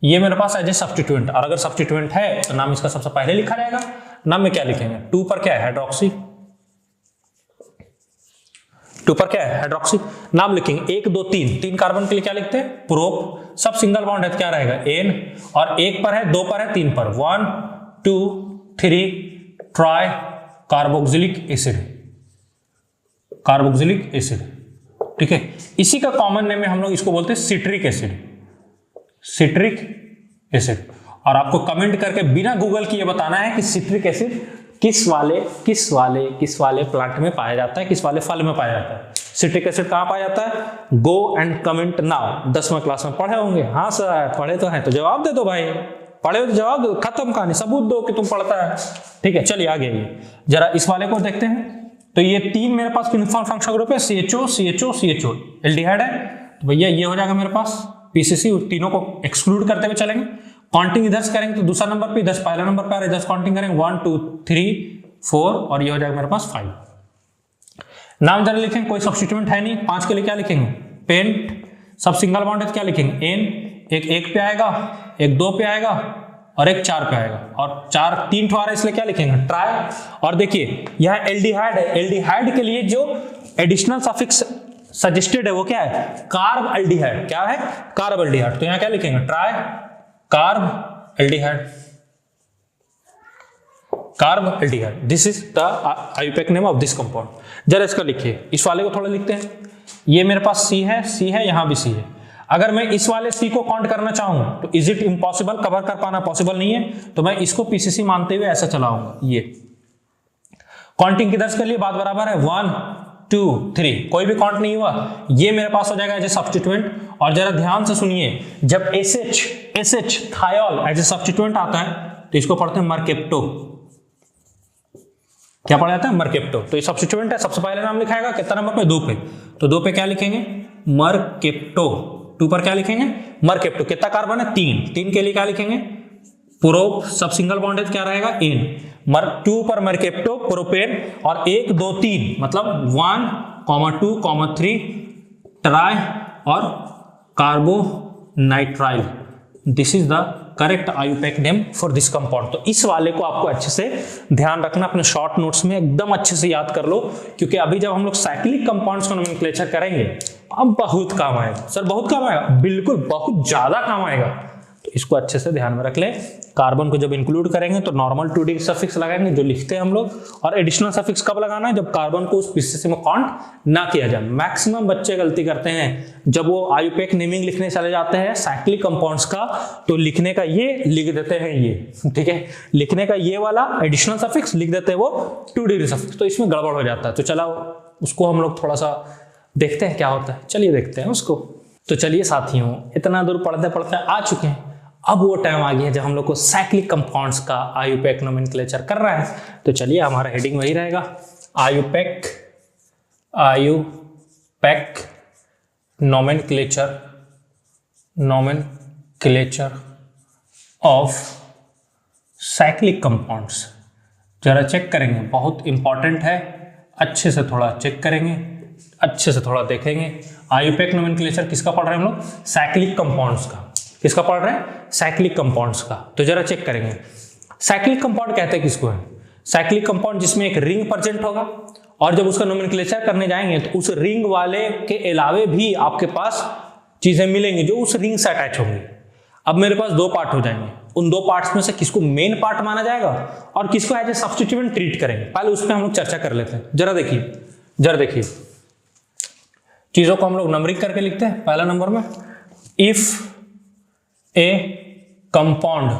ये मेरे पास एज ए सब्स्टिट्यूएंट। और अगर सब्स्टिट्यूएंट है तो नाम इसका सबसे पहले लिखा जाएगा। नाम में क्या लिखेंगे? 2 पर क्या है? हाइड्रोक्सी। 2 पर क्या है? हाइड्रोक्सी। नाम लिखेंगे 1 2 3। 3 कार्बन के लिए क्या लिखते हैं? प्रोप। सब सिंगल बॉन्ड है, क्या रहेगा? एन। और 1 पर है, 2 पर है, 3 पर, 1 2 3 try carboxylic acid. Carboxylic acid, ठीक है। इसी का कॉमन नेम में हम लोग इसको बोलते हैं सिट्रिक एसिड। Citric acid. और आपको कमेंट करके बिना गूगल किए बताना है कि सिट्रिक एसिड किस वाले प्लांट में पाया जाता है, किस वाले फल में पाया जाता है। सिट्रिक एसिड कहां पाया जाता है? Go and comment now. 10वीं क्लास में पढ़े होंगे। हाँ सर पढ़े तो हैं, तो जवाब दे दो भाई। पढ़े हो तो जवाब दो, खत्म कहानी, सबूत दो कि तुम पढ़ता है। ठीक है, चलिए आगे आइए, जरा इस वाले को देखते हैं। तो ये 3 मेरे पास प्रिंसिपल फंक्शन ग्रुप है, CHO CHO CHO, एल्डिहाइड है। तो भैया ये हो जाएगा मेरे पास पीसीसी। तीनों को एक्सक्लूड करते हुए चलेंगे। काउंटिंग इधर से करेंगे तो दूसरा नंबर पे, इधर पहला नंबर पे आ रहा है, इधर काउंटिंग करेंगे 1 2 3 4 और ये हो जाएगा मेरे पास 5। नाम जरा लिखेंगे, कोई सब्स्टिट्यूएंट है नहीं। 5 के लिए क्या लिखेंगे? पेंट। सब सिंगल बॉन्ड है, क्या लिखेंगे? एन। एक 1 पे आएगा, एक 2 पे आएगा और एक 4 पे आएगा। और 4 3 ठो आ रहा है, इसलिए क्या लिखेंगे? ट्राई। और देखिए यह एल्डिहाइड है, एल्डिहाइड के लिए जो एडिशनल सफिक्स सजेस्टेड है वो क्या है? Carb aldehyde. क्या है? Carb aldehyde. तो यहां क्या लिखेंगे? Try carb aldehyde. Carb aldehyde, this is the IUPAC name of this compound. जरा इसका लिखिए, इस वाले को थोड़ा लिखते हैं। ये मेरे पास C है, यहां भी C है। अगर मैं इस वाले C को काउंट करना चाहूं तो इज इट इम्पॉसिबल? कवर कर पाना पॉसिबल नहीं है, तो मैं इसको पीसीसी मानते हुए ऐसा चलाऊंगा। ये काउंटिंग किधर के लिए बात बराबर है 1 2 3, कोई भी काउंट नहीं हुआ, ये मेरे पास हो जाएगा एज ए सब्स्टिट्यूएंट। और जरा ध्यान से सुनिए, जब SH thiol as a substituent आता है तो इसको पढ़ते हैं मरकेप्टो। क्या पढ़ा जाता है? मरकेप्टो। तो ये सब्स्टिट्यूएंट है, सबसे पहले नाम लिखाएगा कितना नंबर पे? 2 पे। तो 2 पे क्या लिखेंगे? मरकेप्टो। 2 पर क्या लिखेंगे? मरकेप्टो। कितना कार्बन है? 3 के लिए क्या लिखेंगे? प्रोप। सब सिंगल बॉन्ड है, क्या रहेगा? एन। 2 पर मरकेप्टो, प्रोपेन। और 1 2 3 मतलब 1 2 3 ट्राई और carbonitrile, this is the correct IUPAC name for this compound. तो इस वाले को आपको अच्छे से ध्यान रखना, अपने शॉर्ट नोट्स में एकदम अच्छे से याद कर लो, क्योंकि अभी जब हम लोग साइक्लिक कंपाउंड्स का नोमेनक्लेचर करेंगे अब बहुत काम आएगा। सर बहुत काम आएगा? बिल्कुल बहुत ज्यादा काम आएगा, तो इसको अच्छे से ध्यान में रख ले। कार्बन को जब इंक्लूड करेंगे तो नॉर्मल 2D सफिक्स लगाएंगे जो लिखते हैं हम लोग, और एडिशनल सफिक्स कब लगाना है? जब कार्बन को उस पीसीसी में काउंट ना किया जाए। मैक्सिमम बच्चे गलती करते हैं जब वो आईयूपैक नेमिंग लिखने चले जाते हैं साइक्लिक कंपाउंड्स का, तो लिखने का ये लिख देते हैं ये, ठीक है, लिखने का ये वाला एडिशनल सफिक्स लिख देते हैं वो 2D सफिक्स, तो इसमें गड़बड़ हो जाता है। तो चला उसको हम लोग थोड़ा सा देखते हैं क्या होता है, चलिए देखते हैं उसको। तो चलिए साथियों, इतना दूर पढ़ते पढ़ते आ चुके हैं, अब वो टाइम आ गया है जब हम लोग को साइक्लिक कंपाउंड्स का आईयूपैक नोमेनक्लेचर कर रहा है। तो चलिए हमारा हेडिंग वही रहेगा, IUPAC nomenclature of cyclic compounds. जरा चेक करेंगे, बहुत इंपॉर्टेंट है, अच्छे से थोड़ा चेक करेंगे, अच्छे से थोड़ा देखेंगे। आईयूपैक नोमेनक्लेचर किसका पढ़ रहे हैं हम लोग? साइक्लिक कंपाउंड्स का। किसका पढ़ रहे हैं? साइक्लिक कंपाउंड्स का। तो जरा चेक करेंगे, साइक्लिक कंपाउंड कहते हैं किसको है? साइक्लिक कंपाउंड जिसमें एक रिंग प्रेजेंट होगा, और जब उसका नोमेनक्लेचर करने जाएंगे तो उस रिंग वाले के अलावे भी आपके पास चीजें मिलेंगी जो उस रिंग से अटैच होंगी। अब मेरे पास 2 पार्ट हो जाएंगे, उन 2 पार्ट्स में से किसको मेन पार्ट माना जाएगा और किसको एज ए सब्स्टिट्यूएंट ट्रीट करेंगे, पहले उस पर हम लोग चर्चा कर लेते हैं। जरा देखिए चीजों को हम लोग नंबरिंग करके लिखते हैं। पहला नंबर में, if a compound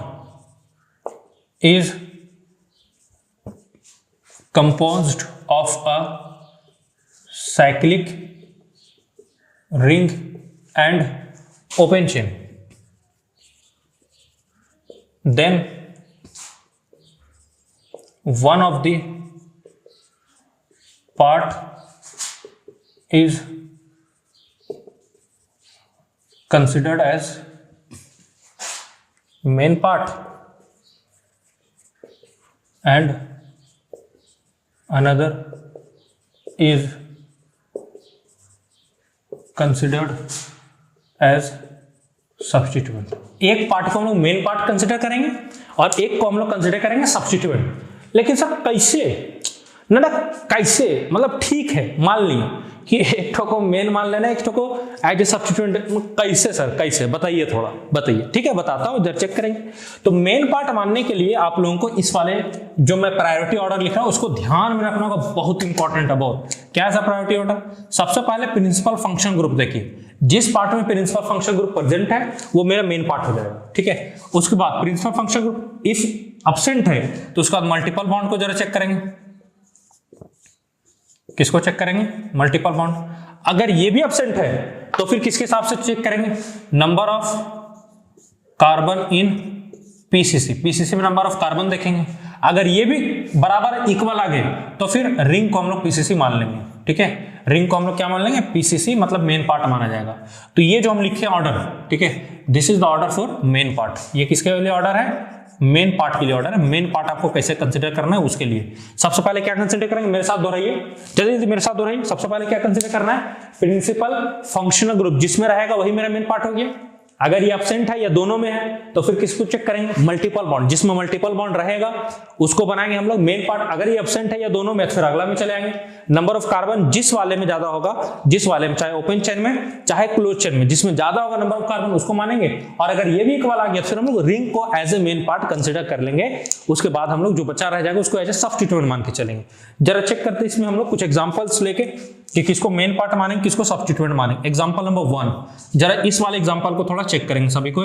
is composed of a cyclic ring and open chain, then one of the part is considered as main part and another is considered as substituent। एक पार्ट को हम लोग main part consider करेंगे और एक को हम लोग कंसिडर करेंगे सब्स्टिट्यूएंट। लेकिन सर कैसे? ना कैसे मतलब ठीक है, मान लिया कि एक ठो को मेन मान लेना, एक ठो को एज ए सब्स्टिट्यूएंट, कैसे सर कैसे? बताइए, थोड़ा बताइए। ठीक है बताता हूँ, जब चेक करेंगे। तो मेन पार्ट मानने के लिए आप लोगों को इस वाले जो मैं प्रायोरिटी ऑर्डर लिखा हूं उसको ध्यान में रखना होगा, बहुत इंपॉर्टेंट है बहुत। क्या है प्रायोरिटी ऑर्डर? सबसे पहले प्रिंसिपल फंक्शन ग्रुप देखिए, जिस पार्ट में प्रिंसिपल फंक्शन ग्रुप प्रेजेंट है वो मेरा मेन पार्ट हो जाएगा। ठीक है, उसके बाद principal function group if absent है तो उसके बाद मल्टीपल बॉन्ड को जरा चेक करेंगे। किसको चेक करेंगे? Multiple bond. अगर ये भी एब्सेंट है तो फिर किसके हिसाब से चेक करेंगे? Number of carbon in PCC. PCC में नंबर ऑफ कार्बन देखेंगे। अगर ये भी बराबर इक्वल आ गए तो फिर रिंग को हम लोग पीसीसी मान लेंगे। ठीक है, रिंग को हम लोग क्या मान लेंगे? पीसीसी, मतलब मेन पार्ट माना जाएगा। तो ये जो हम लिखे ऑर्डर, ठीक है, this is the order for main part. ये किसके लिए ऑर्डर है? मेन पार्ट के लिए ऑर्डर है। मेन पार्ट आपको कैसे कंसीडर करना है उसके लिए सबसे पहले क्या कंसीडर करेंगे? मेरे साथ दोहराइए, जल्दी मेरे साथ दोहराइए। सबसे पहले क्या कंसीडर करना है? प्रिंसिपल फंक्शनल ग्रुप, जिसमें रहेगा वही मेरा मेन पार्ट हो गया। अगर ये एब्सेंट है या दोनों में है तो फिर किसको चेक करेंगे? मल्टीपल बॉन्ड, जिसमें मल्टीपल बॉन्ड रहेगा उसको बनाएंगे हम लोग मेन पार्ट। अगर ये एब्सेंट है या दोनों में फिर अगला में चले आएंगे। नंबर ऑफ कार्बन जिस वाले में ज्यादा होगा, जिस वाले में चाहे ओपन चेन में चाहे क्लोज चेन में, जिसमें ज्यादा होगा नंबर ऑफ कार्बन उसको मानेंगे। और अगर ये भी इक्वल आ गया फिर हम लोग रिंग को as a main part consider कर लेंगे। उसके बाद हम लोग जो बचा रह जाएगा उसको एज ए सब्स्टिट्यूएंट मान के चलेंगे। जरा चेक करते हैं इसमें हम लोग कुछ एग्जांपल्स लेके कि किसको मेन पार्ट मानेंगे, किसको सब्स्टिट्यूएंट मानेंगे। एग्जांपल नंबर 1, जरा इस वाले एग्जांपल को थोड़ा चेक करेंगे सभी को।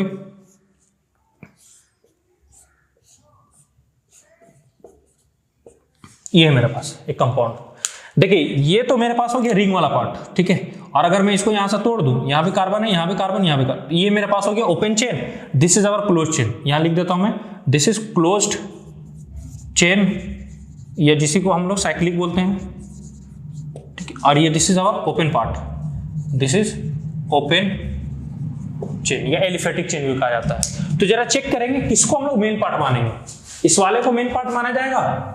ये है मेरे पास एक कंपाउंड, देखिए ये तो मेरे पास हो गया रिंग वाला पार्ट। ठीक है, और अगर मैं इसको यहां से तोड़ दूं, यहां भी कार्बन है, यहां भी कार्बन, यहां भी कार्बन, ये मेरे पास हो गया open chain. This is our close chain, यहां लिख देता हूं मैं, दिस इज क्लोज्ड चेन, या जिसी को हम लोग साइक्लिक बोलते हैं। ठीक है, और ये this is our open part, this is open chain या एलिफेटिक चेन भी कहा जाता है। तो जरा चेक करेंगे किसको हम लोग मेन पार्ट मानेंगे। इस वाले को मेन पार्ट माना जाएगा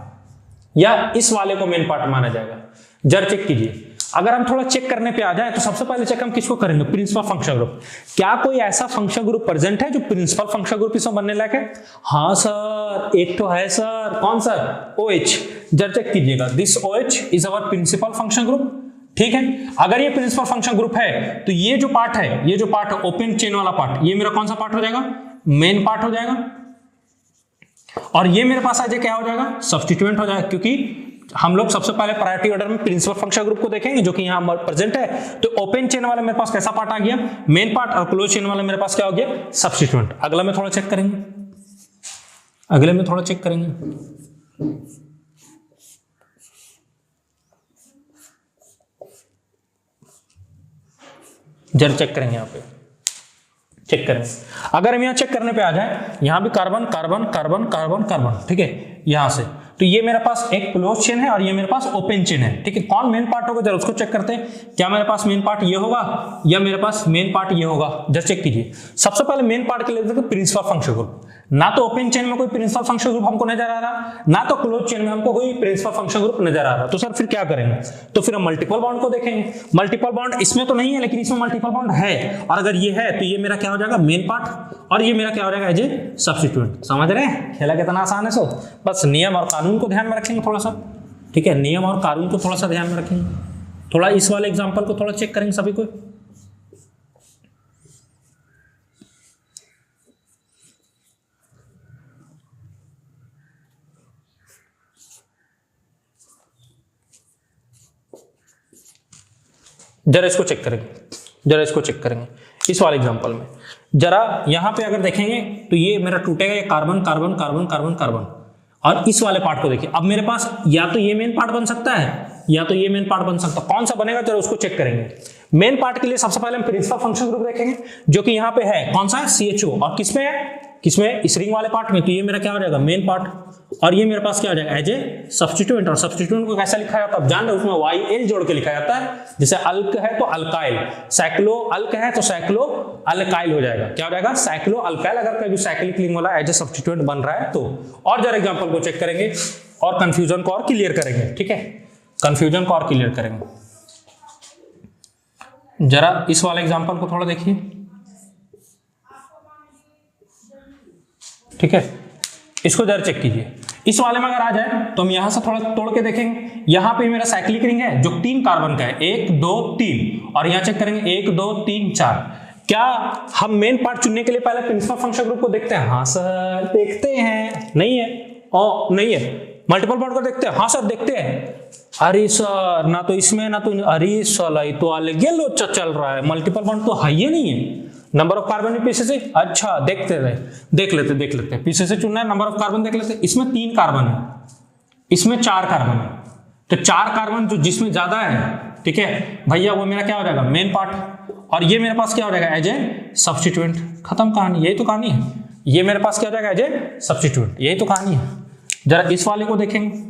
या इस वाले को मेन पार्ट माना जाएगा? जरा चेक कीजिए। अगर हम थोड़ा चेक करने पे आ जाए तो सबसे पहले चेक हम किसको करेंगे, प्रिंसिपल फंक्शन ग्रुप। क्या कोई ऐसा फंक्शन ग्रुप प्रेजेंट है जो प्रिंसिपल फंक्शन ग्रुप इसमें बनने लायक है? हाँ सर, एक तो है सर। कौन सर? OH। जरा चेक कीजिएगा, this OH is our principal function group. ठीक है, अगर ये प्रिंसिपल फंक्शन ग्रुप है तो ये जो पार्ट है, ये जो पार्ट है ओपन चेन वाला पार्ट, ये मेरा कौन सा पार्ट हो जाएगा? मेन पार्ट हो जाएगा। और ये मेरे पास आज क्या हो जाएगा? सब्स्टिट्यूएंट हो जाएगा, क्योंकि हम लोग सबसे पहले प्रायोरिटी ऑर्डर में प्रिंसिपल फंक्शन ग्रुप को देखेंगे जो कि यहां प्रेजेंट है। तो ओपन चेन वाला मेरे पास कैसा पार्ट आ गया? Main part. और क्लोज चेन वाला मेरे पास क्या हो गया? सब्स्टिट्यूएंट। अगला में थोड़ा चेक करेंगे, अगले में थोड़ा चेक करेंगे। जरा चेक करेंगे, यहां पे चेक करेंगे। अगर हम यहां चेक करने पे आ जाए, यहां भी carbon carbon carbon carbon carbon, ठीक है, यहां से तो ये मेरे पास एक क्लोज चेन है और ये मेरे पास ओपन चेन है। ठीक है, कौन मेन पार्ट होगा जरा उसको चेक करते हैं। क्या मेरे पास मेन पार्ट ये होगा या मेरे पास मेन पार्ट ये होगा? जस्ट चेक कीजिए। सबसे पहले मेन पार्ट के लिए देखो प्रिंसिपल फंक्शन ग्रुप। ना तो ओपन चेन में कोई प्रिंसिपल फंक्शन ग्रुप हमको नजर आ रहा, ना तो क्लोज चेन में हमको कोई प्रिंसिपल फंक्शन ग्रुप नजर आ रहा। तो सर फिर क्या करेंगे? तो फिर हम मल्टीपल बॉन्ड को देखेंगे। मल्टीपल बॉन्ड इसमें तो नहीं है, लेकिन इसमें मल्टीपल बॉन्ड है, और अगर ये है तो ये मेरा क्या हो जाएगा? मेन पार्ट, और ये मेरा क्या हो जाएगा? As a substituent. समझ रहे हैं खेला कितना आसान है? सो बस नियम और कानून को ध्यान में रखेंगे थोड़ा सा। ठीक है, नियम और कानून को थोड़ा सा ध्यान में रखेंगे। थोड़ा इस वाले एग्जांपल को थोड़ा चेक करेंगे सभी को। जरा इसको चेक करेंगे, जरा इसको चेक करेंगे इस वाले एग्जांपल में। जरा यहां पे अगर देखेंगे तो ये मेरा टूटेगा, ये carbon carbon carbon carbon carbon. और इस वाले पार्ट को देखिए, अब मेरे पास या तो ये मेन पार्ट बन सकता है या तो ये मेन पार्ट बन सकता है। कौन सा बनेगा जरा उसको चेक करेंगे। मेन पार्ट के लिए सबसे पहले हम प्रिंसिपल फंक्शन ग्रुप देखेंगे जो कि यहाँ पे है, कौन सा है? CHO। और किसमें है? किसमें? इस रिंग वाले पार्ट में। तो ये मेरा क्या हो जाएगा? Main part. और ये मेरे पास क्या हो जाएगा? As a substituent. और सब्स्टिट्यूएंट को कैसा लिखा जाता है? आप जान रहे हो, उसमें YL जोड़ के लिखा जाता है। जैसे अल्क है तो अल्काइल, साइक्लो अल्क है तो साइक्लो अल्काइल हो जाएगा। क्या हो जाएगा? Cyclo alkyl. अगर कभी साइक्लिक लिंक वाला एज ए सब्स्टिट्यूएंट बन रहा है तो। और जरा एग्जांपल को चेक करेंगे और कंफ्यूजन को और क्लियर करेंगे। ठीक है, कंफ्यूजन को और क्लियर करेंगे। जरा इस वाले एग्जांपल को थोड़ा देखिए। ठीक है, इसको जरा चेक कीजिए। इस वाले में अगर आ जाए तो हम यहां से थोड़ा तोड़ के देखेंगे। यहां पे मेरा साइक्लिक रिंग है जो 3 कार्बन का है, 1 2 3। और यहां चेक करेंगे 1 2 3 4। क्या हम मेन पार्ट चुनने के लिए पहले प्रिंसिपल फंक्शन ग्रुप को देखते हैं? हाँ सर देखते हैं। नहीं है? ओ नहीं है। मल्टीपल बॉन्ड को देखते हैं? हाँ सर देखते हैं। अरे सर ना तो इसमें ना तो, अरे साला ये तो अलग ही लोचा चल रहा है, मल्टीपल बॉन्ड तो है ही नहीं है। नंबर ऑफ कार्बन में पीछे से, अच्छा देखते रहे, देख लेते पीछे से चुनना है, नंबर ऑफ कार्बन देख लेते। इसमें 3 कार्बन है, इसमें 4 कार्बन है। तो 4 कार्बन जो जिसमें ज्यादा है, ठीक है भैया, वो मेरा क्या हो जाएगा? Main part. और ये मेरे पास क्या हो जाएगा? As a substituent. खत्म कहानी, यही तो कहानी है। ये मेरे पास क्या हो जाएगा? As a substituent. यही तो कहानी है। जरा इस वाले को देखेंगे।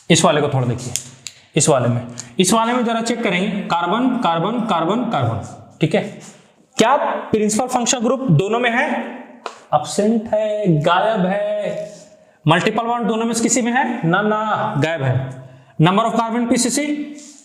इस वाले को थोड़ा देखिए। इस वाले में जरा चेक करेंगे, कार्बन कार्बन कार्बन कार्बन। ठीक है, क्या प्रिंसिपल फंक्शन ग्रुप दोनों में है? अब्सेंट है, गायब है। मल्टीपल बॉन्ड दोनों में से किसी में है? ना ना, गायब है। Number of carbon PCC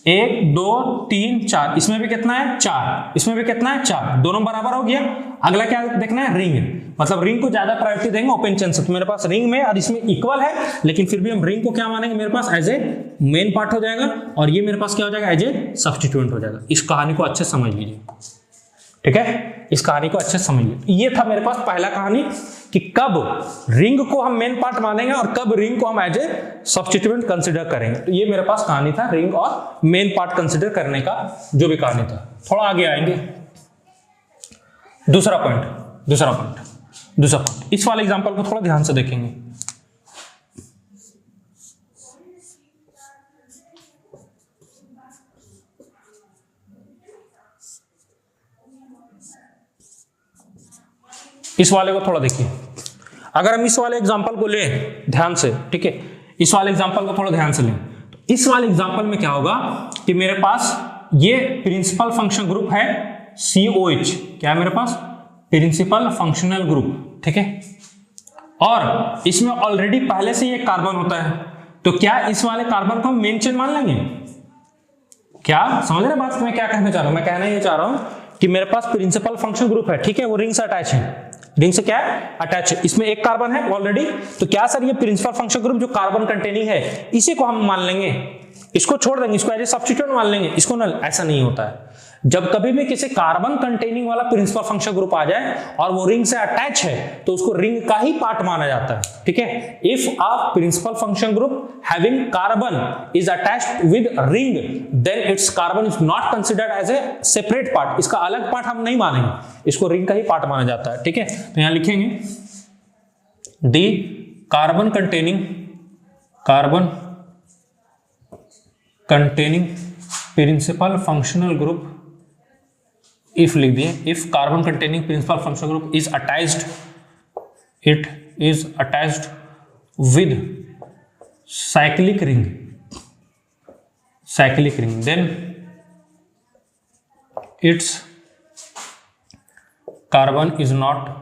1 2 3 4। इसमें भी कितना है? 4। इसमें भी कितना है? 4। दोनों बराबर हो गया। अगला क्या देखना है? रिंग। मतलब रिंग को ज्यादा प्रायोरिटी देंगे ओपन चेन से। तो मेरे पास रिंग में और इसमें इक्वल है, लेकिन फिर भी हम रिंग को क्या मानेंगे? मेरे पास एज ए मेन पार्ट हो जाएगा और ये मेरे पास क्या हो जाएगा? एज ए सब्स्टिट्यूएंट हो जाएगा। इस कहानी को अच्छे समझ लीजिए। ठीक है, इस कहानी को अच्छे समझ लीजिए। ये था मेरे पास पहला कहानी कि कब रिंग को हम मेन पार्ट मानेंगे और कब रिंग को हम एज ए सब्स्टिट्यूएंट कंसीडर करेंगे। तो ये मेरे पास कहानी था रिंग और मेन पार्ट कंसीडर करने का, जो भी कहानी था। थोड़ा आगे आएंगे। दूसरा पॉइंट इस वाले एग्जांपल को थोड़ा ध्यान से देखेंगे। इस वाले को थोड़ा देखिए। अगर हम इस वाले एग्जांपल को लें ध्यान से, ठीक है, इस वाले एग्जांपल को थोड़ा ध्यान से लें, तो इस वाले एग्जांपल में क्या होगा कि मेरे पास ये प्रिंसिपल फंक्शन ग्रुप है COH। क्या है मेरे पास? Principal functional group. ठीक है, और इसमें ऑलरेडी पहले से ही एक कार्बन होता है, तो क्या इस वाले कार्बन को हम मेन चेन मान लेंगे? क्या समझ रहे बात मैं क्या कहना चाह रहा हूं? मैं कहना ये चाह रहा हूं कि मेरे पास प्रिंसिपल फंक्शन ग्रुप है, ठीक है, वो रिंग से अटैच है, रिंग से क्या है, अटैच है, इसमें एक कार्बन है ऑलरेडी, तो क्या सर ये प्रिंसिपल फंक्शन ग्रुप जो कार्बन कंटेनिंग है इसी को हम मान लेंगे, इसको छोड़ देंगे, इसको एज ए सब्स्टिट्यूट मान लेंगे, इसको नल? ऐसा नहीं होता है। जब कभी भी किसी कार्बन कंटेनिंग वाला प्रिंसिपल फंक्शन ग्रुप आ जाए और वो रिंग से अटैच है तो उसको रिंग का ही पार्ट माना जाता है, ठीक है। If a principal function group having carbon is attached with ring then its carbon is not considered as a separate part, इसका अलग पार्ट हम नहीं मानेंगे, इसको रिंग का ही पार्ट माना जाता है, ठीक है। तो यहां लिखेंगे D carbon containing principal functional group, if लिख दिए, if carbon containing principal functional group is attached, it is attached with cyclic ring, then its carbon is not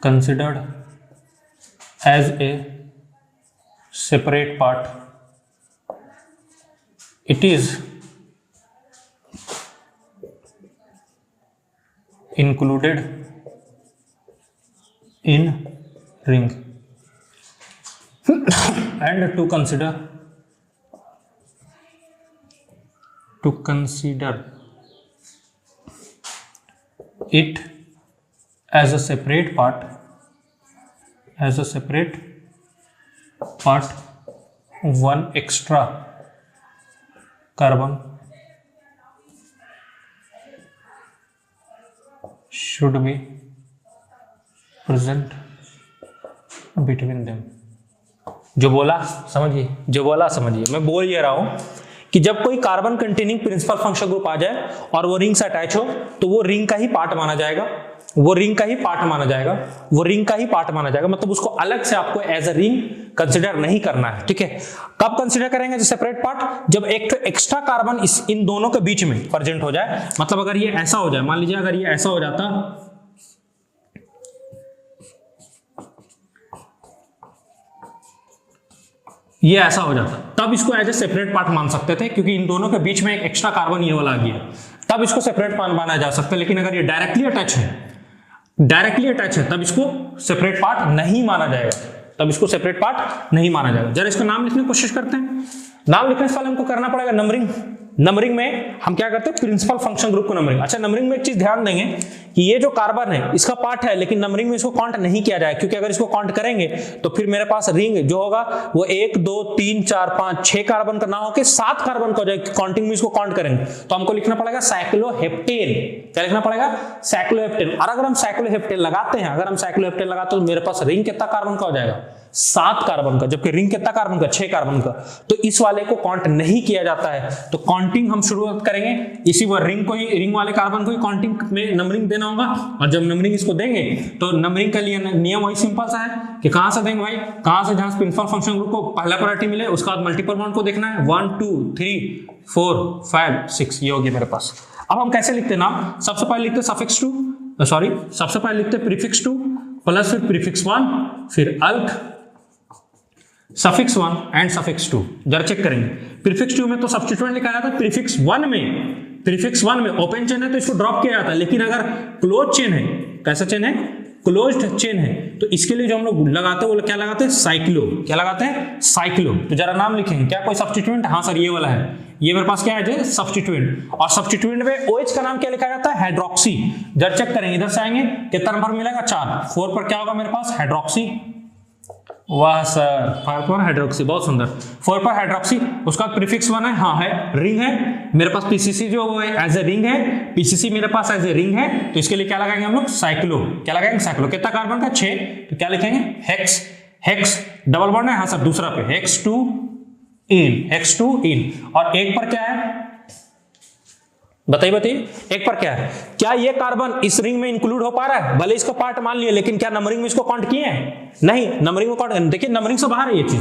considered as a separate part, it is included in ring and to consider it as a separate part, one extra carbon should be present between them। जो बोला समझिए, मैं बोल ये रहा हूं कि जब कोई carbon containing principal function group आ जाए और वो रिंग से अटैच हो तो वो रिंग का ही पार्ट माना जाएगा, मतलब उसको अलग से आपको एज अ रिंग कंसिडर नहीं करना है, ठीक है। कब कंसिडर करेंगे सेपरेट पार्ट? जब एक तो एक्स्ट्रा कार्बन इन दोनों के बीच में प्रेजेंट हो जाए, मतलब अगर ये ऐसा हो जाए, मान लीजिए अगर ये ऐसा हो जाता, ये ऐसा हो जाता, तब इसको एज ए सेपरेट पार्ट मान सकते थे, क्योंकि इन दोनों के बीच में एक एक्स्ट्रा कार्बन ये वाला आ गया, तब इसको सेपरेट पार्ट माना जा सकता है। लेकिन अगर ये डायरेक्टली अटैच है तब इसको सेपरेट पार्ट नहीं माना जाएगा, जरा इसका नाम लिखने की कोशिश करते हैं। नाम लिखने से पहले हमको करना पड़ेगा नंबरिंग में हम क्या करते हैं, प्रिंसिपल फंक्शन ग्रुप को नंबरिंग। अच्छा, नंबरिंग में एक चीज ध्यान देंगे कि ये जो कार्बन है इसका पार्ट है, लेकिन नंबरिंग में इसको काउंट नहीं किया जाए, क्योंकि अगर इसको काउंट करेंगे तो फिर मेरे पास रिंग जो होगा वो 1 2 3 4 5 6 कार्बन का ना होकर 7 कार्बन का हो जाए, काउंटिंग में इसको काउंट करेंगे तो हमको लिखना पड़ेगा साइक्लोहेप्टेन। क्या लिखना पड़ेगा? साइक्लोहेप्टेन। और अगर हम साइक्लोहेप्टेन लगाते हैं, तो मेरे पास रिंग कितना कार्बन का हो जाएगा? 7 कार्बन का, जबकि रिंग कितना कार्बन का? 6 कार्बन का। तो इस वाले को काउंट नहीं किया जाता है, तो काउंटिंग हम शुरुआत करेंगे इसी रिंग वाले कार्बन को ही काउंटिंग में नंबरिंग देना होगा। और जब नंबरिंग इसको देंगे तो नंबरिंग के लिए नियम वही सिंपल सा है कि कहां से देंगे भाई, कहां से जहां प्रिंसिपल फंक्शन ग्रुप को पहला प्रायोरिटी मिले उसके बाद मल्टीपल बॉन्ड को देखना है। 1 2 3 4 5 6 ये होगी मेरे पास। अब हम कैसे लिखते हैं नाम? सबसे पहले लिखते प्रीफिक्स टू प्लस फिर प्रीफिक्स 1 फिर अल्क सफिक्स 1 एंड सफिक्स 2। जरा चेक करेंगे, प्रीफिक्स 2 में तो सब्स्टिट्यूएंट लिखा जाता है, प्रीफिक्स 1 में ओपन चेन है तो इसको ड्रॉप किया जाता है, लेकिन अगर क्लोज चेन है, कैसा चेन है? क्लोज्ड चेन है, तो इसके लिए जो हम लोग लगाते हैं वो क्या लगाते हैं? साइक्लो। तो जरा नाम लिखेंगे, क्या कोई सब्स्टिट्यूएंट? हाँ सर ये वाला है, ये मेरे पास क्या है? सब्स्टिट्यूएंट। और सब्स्टिट्यूएंट में OH का नाम क्या लिखा जाता है? हाइड्रोक्सी। जरा चेक करेंगे, इधर से आएंगे, कितना नंबर मिलेगा? 4। 4 पर क्या होगा मेरे पास? हाइड्रोक्सी। वाह सर, 4 पर हाइड्रोक्सी, बहुत सुंदर। 4 पर हाइड्रोक्सी, उसका प्रीफिक्स 1 है, हाँ है, रिंग है मेरे पास। पीसीसी जो वो एज ए रिंग है, पीसीसी मेरे पास एज ए रिंग है, तो इसके लिए क्या लगाएंगे हम लोग? साइक्लो। क्या लगाएंगे? साइक्लो। कितना कार्बन का? 6, तो क्या लिखेंगे? हेक्स डबल बॉन्ड है, हाँ सर दूसरा पे, हेक्स टू इन। और एक पर क्या है? बताइए एक पर क्या है? क्या ये कार्बन इस रिंग में इंक्लूड हो पा रहा है? भले इसको पार्ट मान लिए, लेकिन क्या नंबरिंग में इसको काउंट किए हैं? नहीं, नंबरिंग में काउंट, देखिए नंबरिंग से बाहर है ये चीज,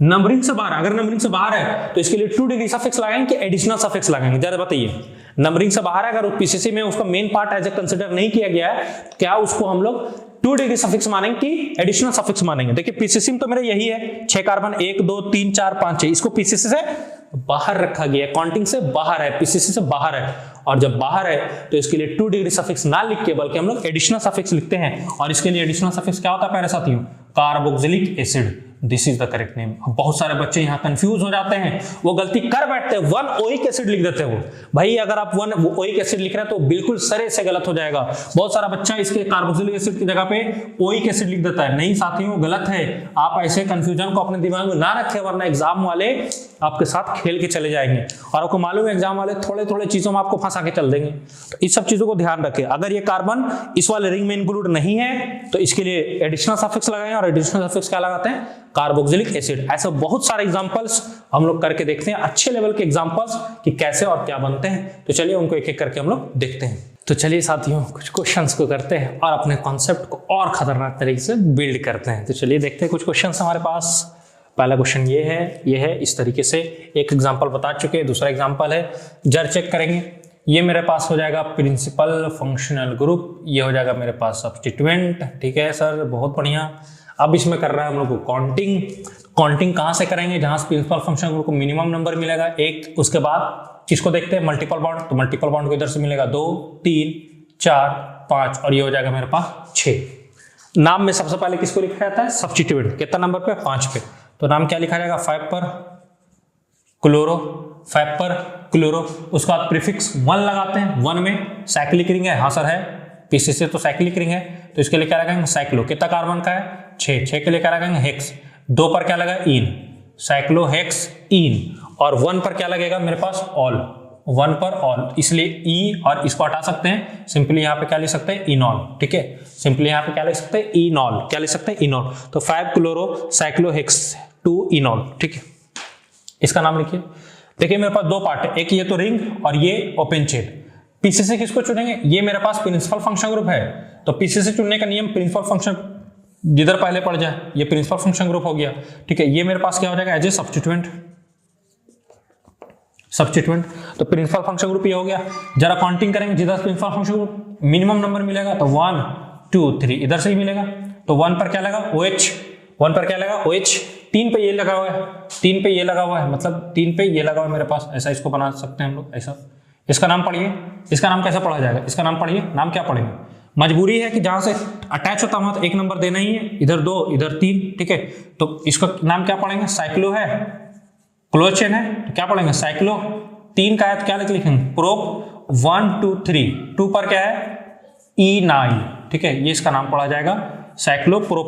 नंबरिंग से बाहर, अगर नंबरिंग से बाहर है तो इसके लिए 2 डिग्री सफिक्स लगाएंगे कि एडिशनल सफिक्स लगाएंगे, जरा बताइए। नंबरिंग से बाहर है, अगर पीसीसी में उसका main part as a consider नहीं किया गया है, क्या उसको हम लोग 2 डिग्री सफिक्स मानेंगे कि एडिशनल सफिक्स मानेंगे? देखिए पीसीसी में तो मेरा यही है 6 कार्बन 1 2 3 4 5 6, इसको पीसीसी से बाहर रखा गया है, काउंटिंग से बाहर है, पीसीसी से बाहर है। और जब बाहर है तो इसके लिए 2 डिग्री सफिक्स ना लिख के बल्कि हम लोग एडिशनल सफिक्स लिखते हैं। और इसके लिए एडिशनल सफिक्स क्या होता है प्यारे साथियों? Carboxylic acid. This is the correct name. बहुत सारे बच्चे यहाँ कंफ्यूज हो जाते हैं, वो गलती कर बैठते हैं, 1 ओइक एसिड लिख देते हैं। वो भाई अगर आप 1 ओइक एसिड लिख रहे हैं तो बिल्कुल सरे से गलत हो जाएगा। बहुत सारा बच्चा इसके कार्बोक्सिलिक एसिड की जगह पे ओइक एसिड लिख देता है। नहीं साथियों, गलत है। आप ऐसे कंफ्यूजन को अपने दिमाग में ना रखें, वरना एग्जाम वाले आपके साथ खेल के चले जाएंगे। और आपको मालूम है एग्जाम वाले थोड़े थोड़े चीजों में आपको फंसा के चल देंगे। तो इस सब चीजों को ध्यान रखें। अगर ये कार्बन इस वाले रिंग में इंक्लूड नहीं है तो इसके लिए एडिशनल सफिक्स लगाएंगे। और एडिशनल सफिक्स क्या लगाते हैं? Carboxylic acid. ऐसे बहुत सारे एग्जांपल्स हम लोग करके देखते हैं, अच्छे लेवल के एग्जांपल्स कि कैसे और क्या बनते हैं। तो चलिए उनको एक एक करके हम लोग देखते हैं। तो चलिए साथियों कुछ क्वेश्चंस को करते हैं और अपने कॉन्सेप्ट को और खतरनाक तरीके से बिल्ड करते हैं। तो चलिए देखते हैं कुछ क्वेश्चंस हमारे पास। पहला क्वेश्चन ये है इस तरीके से। एक एग्जांपल बता चुके हैं, दूसरा एग्जांपल है जर चेक करेंगे। ये मेरे पास हो जाएगा प्रिंसिपल फंक्शनल ग्रुप, ये हो जाएगा मेरे पास सब्स्टिट्यूएंट। ठीक है सर, बहुत बढ़िया। अब इसमें कर रहा है हम लोग को काउंटिंग। काउंटिंग कहाँ से करेंगे? जहां से प्रिंसिपल फंक्शन ग्रुप को मिनिमम नंबर मिलेगा 1। उसके बाद किसको देखते हैं? Multiple bond. तो मल्टीपल बॉन्ड को इधर से मिलेगा 2 3 4 5 और ये हो जाएगा मेरे पास 6। नाम में सबसे पहले किसको लिखा जाता है? सब्स्टिट्यूएंट। कितना नंबर पे? 5 पे। तो नाम क्या लिखा जाएगा? 5 पर क्लोरो, 5 पर क्लोरो। उसके बाद प्रीफिक्स 1 लगाते हैं। 1 में साइक्लिक रिंग है। हाँ सर है, पीसीसी तो साइक्लिक रिंग है, तो इसके लिए क्या लगाएंगे? साइक्लो। कितना कार्बन का है? 6 के लिए क्या लगाएंगे? हेक्स। 2 पर क्या लगा? इन, साइक्लो हेक्स इन। और 1 पर क्या लगेगा मेरे पास? ऑल। 1 पर ऑल, इसलिए ई और इसको हटा सकते हैं। सिंपली यहाँ पे क्या लिख सकते हैं? इनॉल। ठीक है, सिंपली यहाँ पे क्या लिख सकते हैं? इनॉल। क्या लिख सकते हैं? इनॉल। तो 5 क्लोरो साइक्लो हेक्स 2 इनॉल। ठीक है, इसका नाम लिखिए। देखिए मेरे पास 2 पार्ट है, एक ये तो रिंग और ये ओपन चेन। पीसीसी किसको चुनेंगे? ये मेरे पास प्रिंसिपल फंक्शन ग्रुप है, तो पीसीसी चुनने का नियम प्रिंसिपल फंक्शन जिधर पहले पड़ जाए, ये प्रिंसिपल फंक्शन ग्रुप हो गया। ठीक है, ये मेरे पास क्या हो जाएगा? As a substituent. तो प्रिंसिपल फंक्शन ग्रुप ये हो गया। जरा काउंटिंग करेंगे, जिधर principal function group minimum number मिलेगा तो 1 2 3 इधर से ही मिलेगा। तो 1 पर क्या लगा? OH। 1 पर क्या लगा? OH। 3 पे ये लगा हुआ है, 3 पे ये लगा हुआ है, मतलब 3 पे ये लगा हुआ है मेरे पास। ऐसा इसको बना सकते हैं हम लोग, ऐसा। इसका नाम पढ़िए। इसका नाम कैसे पढ़ा जाएगा? इसका नाम पढ़िए। नाम क्या पढ़ेंगे? मजबूरी है कि जहां से अटैच होता वहां तो 1 नंबर देना ही है। इधर 2 इधर 3। ठीक है, तो इसका नाम क्या पढ़ेंगे? साइक्लो है, क्लोज चेन है, तो क्या पढ़ेंगे? साइक्लो। 3 का है तो क्या लिखेंगे? प्रोप 1 2 3। 2 पर क्या है? इनाइल। ठीक है, ये इसका नाम पढ़ा जाएगा साइक्लोप्रोप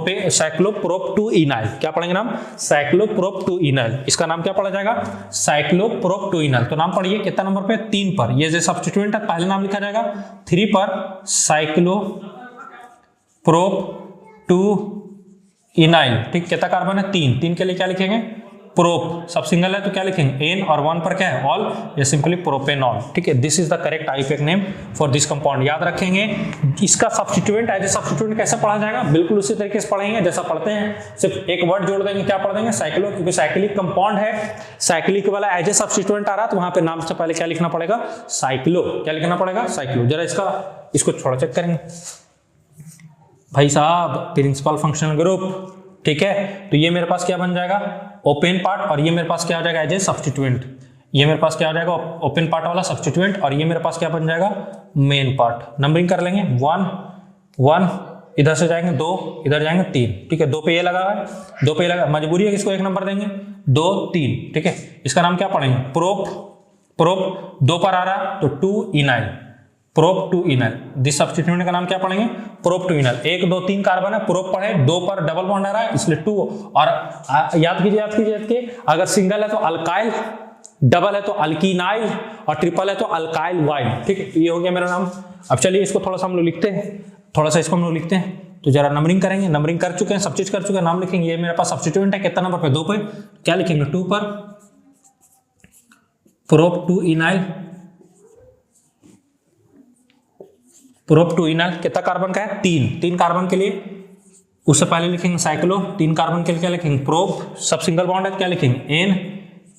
2 इनाइल। क्या पढ़ेंगे नाम? साइक्लोप्रोप 2 इनाइल। इसका नाम क्या पढ़ा जाएगा? साइक्लोप्रोप 2 इनाइल। तो नाम पढ़िए कितना नंबर पे? 3 पर। ये जो सब्स्टिट्यूएंट है पहले नाम लिखा जाएगा। 3 पर साइक्लोप्रोप 2 इनाइल। ठीक, कितना कार्बन है? 3 के लिए क्या लिखेंगे? प्रोप। सब सिंगल है तो क्या लिखेंगे? एन। और 1 पर क्या है? ऑल। ये सिंपली प्रोपेनॉल। ठीक है, this is the correct IUPAC name for this compound. याद रखेंगे इसका सब्स्टिट्यूएंट एज ए सब्स्टिट्यूएंट कैसे पढ़ा जाएगा? बिल्कुल उसी तरीके से पढ़ेंगे जैसा पढ़ते हैं, सिर्फ एक वर्ड जोड़ देंगे। क्या पढ़ देंगे? साइक्लो, क्योंकि साइक्लिक कंपाउंड है। साइक्लिक वाला एज ए सब्स्टिट्यूएंट आ रहा है तो वहां पे नाम से पहले क्या लिखना पड़ेगा? साइक्लो। क्या लिखना पड़ेगा? साइक्लो। जरा इसको थोड़ा चेक करेंगे भाई साहब। Principal functional group. ठीक है, तो ये मेरे पास क्या बन जाएगा? Open part. और ये मेरे पास क्या हो जाएगा? As a substituent. ये मेरे पास क्या हो जाएगा? ओपन पार्ट वाला सब्स्टिट्यूएंट। और ये मेरे पास क्या बन जाएगा? Main part. नंबरिंग कर लेंगे। 1 1 इधर से जाएंगे 2, इधर जाएंगे 3। ठीक है, 2 पे ये लगा है, 2 पे लगा। मजबूरी है कि इसको 1 नंबर देंगे। 2 3। ठीक है, इसका नाम क्या पढ़ेंगे? प्रोप 2 पर आ रहा है तो 2 इनाइल। प्रोप 2 इनाइल। दिस सब्स्टिट्यूएंट का नाम क्या पढ़ेंगे? प्रोप 2 इनाइल। 1 2 3 कार्बन है, प्रोप पढ़े। 2 पर डबल बॉन्ड आ रहा है इसलिए 2। और याद कीजिए अगर सिंगल है तो अल्काइल, डबल है तो अल्कीनाइल, और ट्रिपल है तो अल्काइल वाइल। ठीक है, ये हो गया मेरा नाम। अब चलिए इसको थोड़ा सा हम लोग लिखते हैं, तो जरा नंबरिंग करेंगे। नंबरिंग कर चुके हैं, सब चीज कर चुके हैं, नाम लिखेंगे। ये मेरे पास सब्स्टिट्यूएंट है, कितना नंबर पे? 2 पे। क्या लिखेंगे? 2 पर प्रोप 2 इनाइल। प्रोप 2 इनाइल। कितना कार्बन का है? 3 कार्बन के लिए उससे पहले लिखेंगे साइक्लो, 3 कार्बन के लिए क्या लिखेंगे प्रोप, सब सिंगल बॉन्ड है क्या लिखेंगे एन,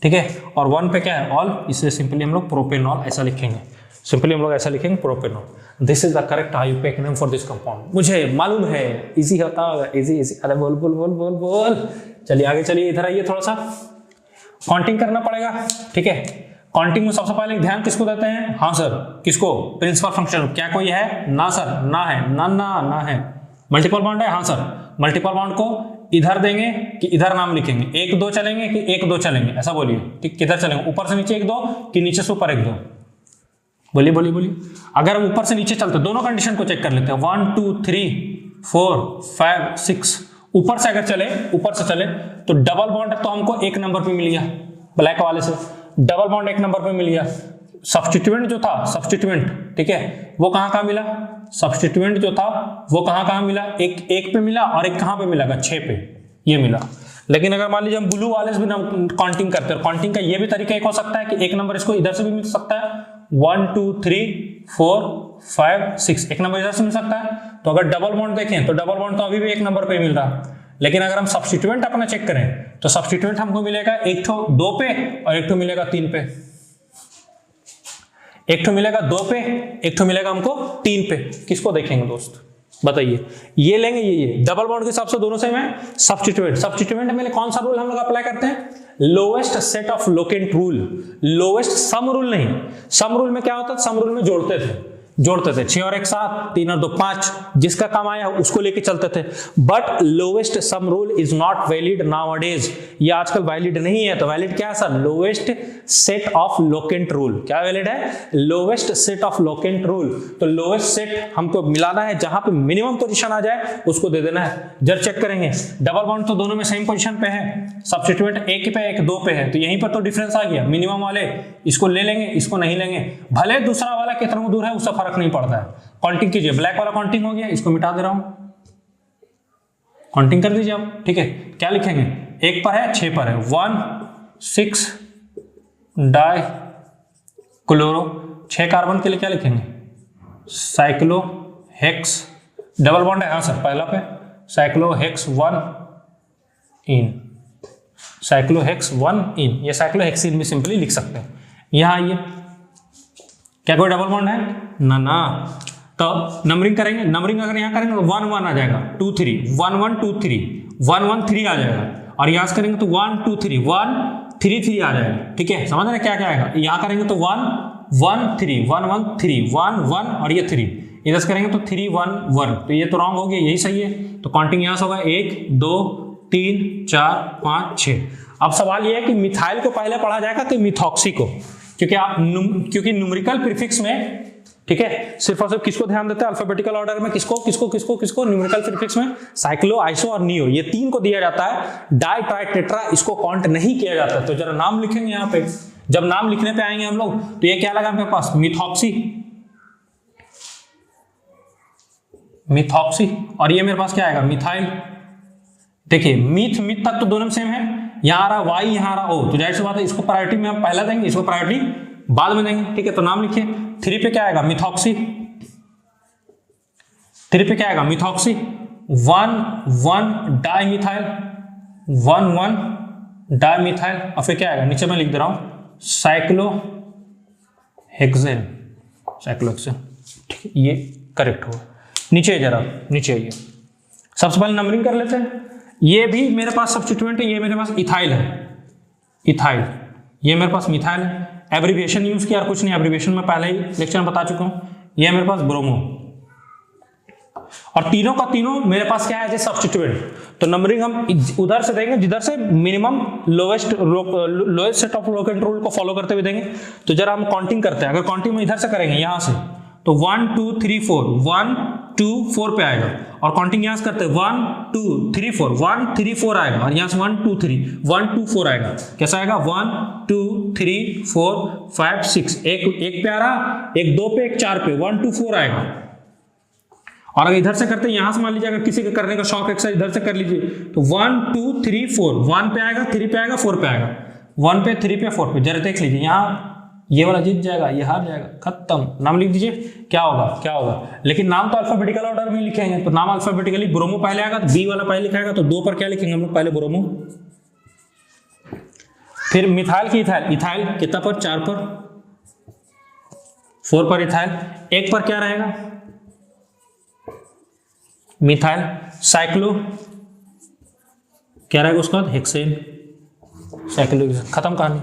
ठीक है, और 1 पे क्या है ऑल, इसलिए सिंपली हम लोग प्रोपेनॉल ऐसा लिखेंगे, सिंपली हम लोग ऐसा लिखेंगे propanol. This is the correct IUPAC name for this compound. मुझे मालूम है इजी होता होगा, इजी इजी, अरे बोल बोल बोल बोल बोल। चलिए आगे चलिए, इधर आइए, थोड़ा सा काउंटिंग करना पड़ेगा, ठीक है। काउंटिंग में सबसे पहले ध्यान किसको देते हैं, हाँ सर किसको, प्रिंसिपल फंक्शन। क्या कोई है, ना सर, ना है, ना ना ना है। मल्टीपल बॉन्ड है, हाँ सर, मल्टीपल बॉन्ड को इधर देंगे कि इधर नाम लिखेंगे, 1 2 चलेंगे कि 1 2 चलेंगे, ऐसा बोलिए, ठीक, किधर चलेंगे, ऊपर से नीचे 1 2 कि नीचे से ऊपर 1 2, बोलिए बोलिए बोलिए। अगर हम ऊपर से नीचे चलते दोनों कंडीशन को चेक कर लेते हैं, 1 2 3 4 5 6, ऊपर से अगर चले, ऊपर से चले तो डबल बॉन्ड तो हमको 1 नंबर पे मिल गया, ब्लैक वाले से डबल बॉन्ड 1 नंबर पे मिल गया। सब्स्टिट्यूएंट जो था, सब्स्टिट्यूएंट, ठीक है, वो कहाँ मिला, सब्स्टिट्यूएंट जो था वो कहाँ मिला, एक पे मिला और एक कहाँ पे मिला, 6 पे ये मिला। लेकिन अगर मान लीजिए हम ब्लू वाले से भी काउंटिंग करते हैं, काउंटिंग का ये भी तरीका एक हो सकता है कि 1 नंबर इसको इधर से भी मिल सकता है, 1 2 3 4 5 6, 1 नंबर इधर से मिल सकता है। तो अगर डबल बॉन्ड देखें तो डबल बॉन्ड तो अभी भी 1 नंबर पे मिल रहा, लेकिन अगर हम सब्स्टिट्यूएंट अपना चेक करें तो सब्स्टिट्यूएंट हमको मिलेगा 1 ठो 2 पे और 1 ठो मिलेगा 3 पे, 1 ठो मिलेगा 2 पे, 1 ठो मिलेगा हमको 3 पे। किसको देखेंगे दोस्त बताइए, ये लेंगे ये डबल बॉन्ड के हिसाब से दोनों सेम है। सब्स्टिट्यूएंट में कौन सा रूल हम लोग अप्लाई करते हैं, lowest set of locant rule, lowest sum rule नहीं। सम रूल में क्या होता है, सम रूल में जोड़ते थे 6 और 1 7, 3 और 2 5, जिसका काम आया उसको लेके चलते थे। But lowest sum rule is not valid nowadays, ये आजकल वैलिड नहीं है। तो वैलिड क्या है sir, lowest set of locant rule. क्या वैलिड है, lowest set of locant rule. तो लोवेस्ट सेट हमको मिलाना है, जहां पे मिनिमम पोजीशन आ जाए उसको दे देना है। जब चेक करेंगे डबल बॉन्ड तो दोनों में सेम पोजीशन पे है, सब्स्टिट्यूएंट 1 पे 1 2 पे है, तो यहीं पर तो डिफरेंस आ गया। मिनिमम वाले इसको ले लेंगे, इसको नहीं लेंगे, भले दूसरा वाला कितना दूर है उससे फर्क नहीं पड़ता है। काउंटिंग कीजिए, ब्लैक वाला काउंटिंग हो गया, इसको मिटा दे रहा हूं, काउंटिंग कर दीजिए आप, ठीक है। क्या लिखेंगे, 1 पर है 6 पर है, 1 6 डाई क्लोरो, 6 कार्बन के लिए क्या लिखेंगे, साइक्लो हेक्स, डबल बॉन्ड है हाँ सर पहला पे, साइक्लो हेक्स 1 इन, साइक्लो हेक्स 1 इन, ये साइक्लो हेक्सिन भी सिंपली लिख सकते हैं। यहां आइए, क्या कोई डबल बॉन्ड है, ना ना, तो नंबरिंग करेंगे, नंबरिंग अगर यहां करेंगे तो 1 1 आ जाएगा, 2 3 1 1 2 3 1 1 3 आ जाएगा, और यहां से करेंगे तो 1 2 3 1 3 3 आ जाएगा, ठीक है। समझ रहे क्या क्या आएगा, यहां करेंगे तो 1 1 3 1 1 3 1 1 और ये 3, इधर से करेंगे तो 3 1 1, तो ये तो रॉन्ग हो गया, यही सही है। तो काउंटिंग यहां से होगा 1 2 3 4 5 6। अब सवाल ये है कि मिथाइल को पहले पढ़ा जाएगा कि मिथॉक्सी को, क्योंकि न्यूमेरिकल प्रीफिक्स में, ठीक है, सिर्फ और सिर्फ किसको ध्यान देते हैं अल्फाबेटिकल ऑर्डर में, किसको किसको किसको किसको, न्यूमेरिकल प्रीफिक्स में साइक्लो आइसो और नियो, ये 3 को दिया जाता है। डाई ट्राई टेट्रा इसको काउंट नहीं किया जाता। तो जरा नाम लिखेंगे यहाँ पे, जब नाम लिखने पे आएंगे हम लोग तो ये क्या लगा मेरे पास, मिथॉक्सी, मिथॉक्सी, और ये मेरे पास क्या आएगा, मिथाइल। देखिए मिथ तक तो दोनों सेम है, यहां आ रहा वाई, यहां आ रहा ओ, तो जाहिर सी बात है इसको प्रायोरिटी में हम पहला देंगे, इसको प्रायोरिटी बाद में देंगे, ठीक है। तो नाम लिखिए, 3 पे क्या आएगा, मिथॉक्सी, 3 पे क्या आएगा, methoxy, 1 1 di methyl, 1 1 di methyl, और फिर क्या आएगा, नीचे मैं लिख दे रहा हूं साइक्लो हेक्सेन, साइक्लो हेक्सेन, ठीक है, ये करेक्ट होगा। नीचे जरा नीचे आइए, सबसे पहले नंबरिंग कर लेते हैं। ये भी मेरे पास सब्स्टिट्यूएंट है, ये मेरे पास इथाइल है, इथाइल, ये मेरे पास मिथाइल है। एब्रीविएशन यूज किया और कुछ नहीं, एब्रीविएशन में पहले ही लेक्चर में बता चुका हूं। ये मेरे पास ब्रोमो, और तीनों का तीनों मेरे पास क्या है, सब्स्टिट्यूएंट। तो नंबरिंग हम उधर से देंगे जिधर से minimum lowest set of locant rule को फॉलो करते हुए देंगे। तो जरा हम काउंटिंग करते हैं, अगर काउंटिंग में इधर से करेंगे यहां से तो 1 2 3 4 1 2 4 पे आएगा, और काउंटिंग यहां से करते हैं 1 2 3 4 1 3 4 आएगा, और यहां से 1 2 3 1 2 4 आएगा। कैसा आएगा, 1 2 3 4 5 6, एक पे आ रहा, एक 2 पे, एक 4 पे, 1 2 4 आएगा। और अगर इधर से करते हैं, यहां से मान लीजिए अगर किसी का करने का शौक एक्सरसाइज इधर से कर लीजिए तो 1 2 3 4 1 पे आएगा, 3 पे आएगा, 4 पे आएगा, 1 पे 3 पे 4 पे। जरा देख लीजिए ये वाला जीत जाएगा, ये हार जाएगा, खत्म। नाम लिख दीजिए, क्या होगा क्या होगा। लेकिन नाम तो अल्फाबेटिकल ऑर्डर में लिखेंगे, तो नाम अल्फाबेटिकली ब्रोमो पहले आएगा तो बी वाला पहले लिखाएगा, तो 2 पर क्या लिखेंगे हम लोग, पहले ब्रोमो, फिर मिथाइल की इथाइल, इथाइल कितना पर, 4 पर, 4 पर इथाइल, 1 पर क्या रहेगा, मिथाइल, साइक्लो क्या रहेगा उसका, हेक्सेन, साइक्लो, खत्म कहानी।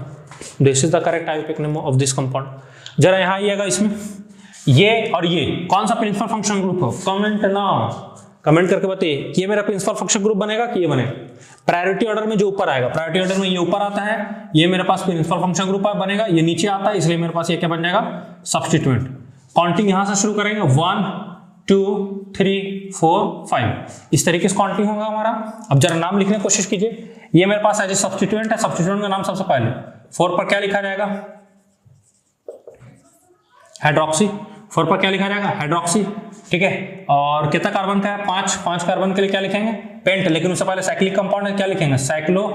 This is the correct Ayurvedic name of this compound. जरा यहां आइएगा, इसमें ये और ये कौन सा प्रिंसिपल फंक्शन ग्रुप हो, कमेंट नाउ, कमेंट करके बताइए ये मेरा प्रिंसिपल फंक्शन ग्रुप बनेगा कि ये बनेगा। प्रायोरिटी ऑर्डर में जो ऊपर आएगा, प्रायोरिटी ऑर्डर में ये ऊपर आता है, ये मेरे पास प्रिंसिपल फंक्शन ग्रुप बनेगा, ये नीचे आता है, इसलिए मेरे पास ये क्या बन जाएगा, सब्स्टिट्यूएंट। काउंटिंग यहां से शुरू करेंगे, 1 2 3 4 5, इस तरीके से काउंटिंग होगा हमारा। अब जरा नाम लिखने की कोशिश कीजिए, ये मेरे पास एज ए सब्स्टिट्यूएंट है, सब्स्टिट्यूएंट का नाम सबसे पहले 4 पर क्या लिखा जाएगा, हाइड्रोक्सी, 4 पर क्या लिखा जाएगा, हाइड्रोक्सी, ठीक है। और कितना कार्बन का है, 5 कार्बन के लिए क्या लिखेंगे, पेंट, लेकिन उससे पहले साइक्लिक कंपाउंड है, क्या लिखेंगे, साइक्लो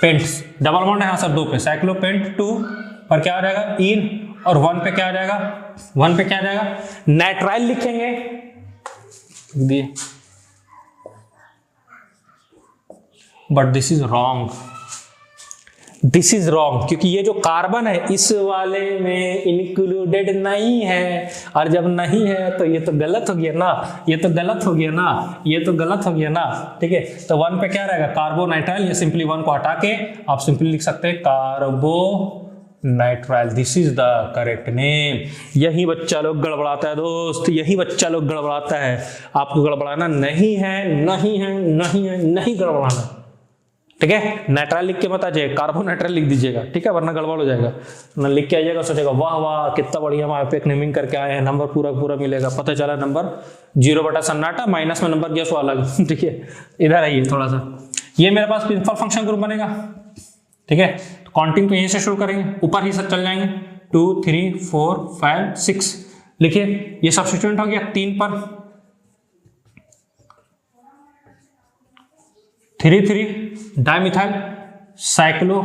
पेंट्स, डबल बॉन्ड है हाँ सर 2 पे, साइक्लो पेंट, 2 पर क्या आ जाएगा, इन, और 1 पे क्या आ जाएगा, 1 पे क्या आ जाएगा, नाइट्राइल लिखेंगे, but this is wrong, this is wrong, क्योंकि ये जो कार्बन है इस वाले में इंक्लूडेड नहीं है, और जब नहीं है तो ये तो गलत हो गया ना, ये तो गलत हो गया ना, ये तो गलत हो गया ना, ठीक है। तो 1 पे क्या रहेगा, कार्बोनाइट्राइल, ये सिंपली 1 को हटा के आप सिंपली लिख सकते हैं carbonitrile, this is the correct name. यही बच्चा लोग गड़बड़ाता है दोस्त, यही बच्चा लोग गड़बड़ाता है, आपको गड़बड़ाना नहीं है, नहीं है, नहीं है, नहीं गड़बड़ाना, ठीक है। नाइट्राइल लिख के मत आ जाए, कार्बोनाइट्राइल लिख दीजिएगा, ठीक है, वरना गड़बड़ हो जाएगा। ना लिख के आइएगा, सोचेगा वाह वाह कितना बढ़िया हम आयुर्वेदिक नेमिंग करके आए हैं, नंबर पूरा पूरा मिलेगा, पता चला नंबर 0 बटा सन्नाटा, माइनस में नंबर गया सो अलग, ठीक है। इधर आइए थोड़ा सा, ये मेरे पास प्रिंसिपल फंक्शन ग्रुप बनेगा, ठीक है। तो काउंटिंग तो यहीं से शुरू करेंगे, ऊपर ही सब चल जाएंगे, 2 3 4 5 6 लिखिए। ये सब्स्टिट्यूएंट हो गया 3 पर, 3 डाइमिथाइल साइक्लो,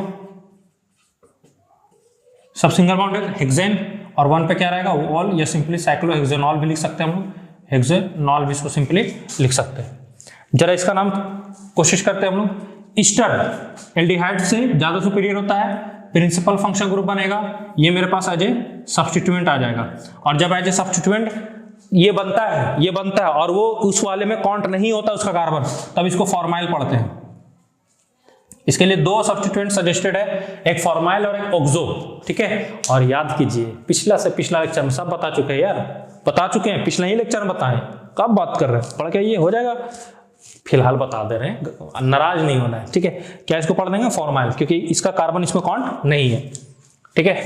सब सिंगल बॉन्डेड, हेक्सेन, और 1 पे क्या रहेगा, ऑल, या सिंपली साइक्लो हेक्सेनॉल भी लिख सकते हैं हम लोग, हेक्सेनॉल भी इसको सिंपली लिख सकते हैं। जरा इसका नाम कोशिश करते हैं हम लोग, ईस्टर एल्डिहाइड से ज्यादा सुपीरियर होता है, प्रिंसिपल फंक्शन ग्रुप बनेगा, ये मेरे पास एज ए सब्स्टिट्यूएंट आ जाएगा, और जब एज ए सब्स्टिट्यूएंट ये बनता है, ये बनता है, और वो उस वाले में काउंट नहीं होता उसका कार्बन, तब इसको फॉर्माइल पढ़ते हैं। इसके लिए 2 सब्स्टिट्यूएंट सजेस्टेड है, एक फॉर्माइल और एक ऑक्सो, ठीक है। और याद कीजिए पिछला से पिछला लेक्चर में सब बता चुके हैं यार, बता चुके हैं, पिछले ही लेक्चर में बताएं, कब बात कर रहे हैं, पढ़ के ये हो जाएगा, फिलहाल बता दे रहे हैं, नाराज नहीं होना है, ठीक है। क्या इसको पढ़ देंगे, फॉर्माइल, क्योंकि इसका कार्बन इसमें काउंट नहीं है, ठीक है।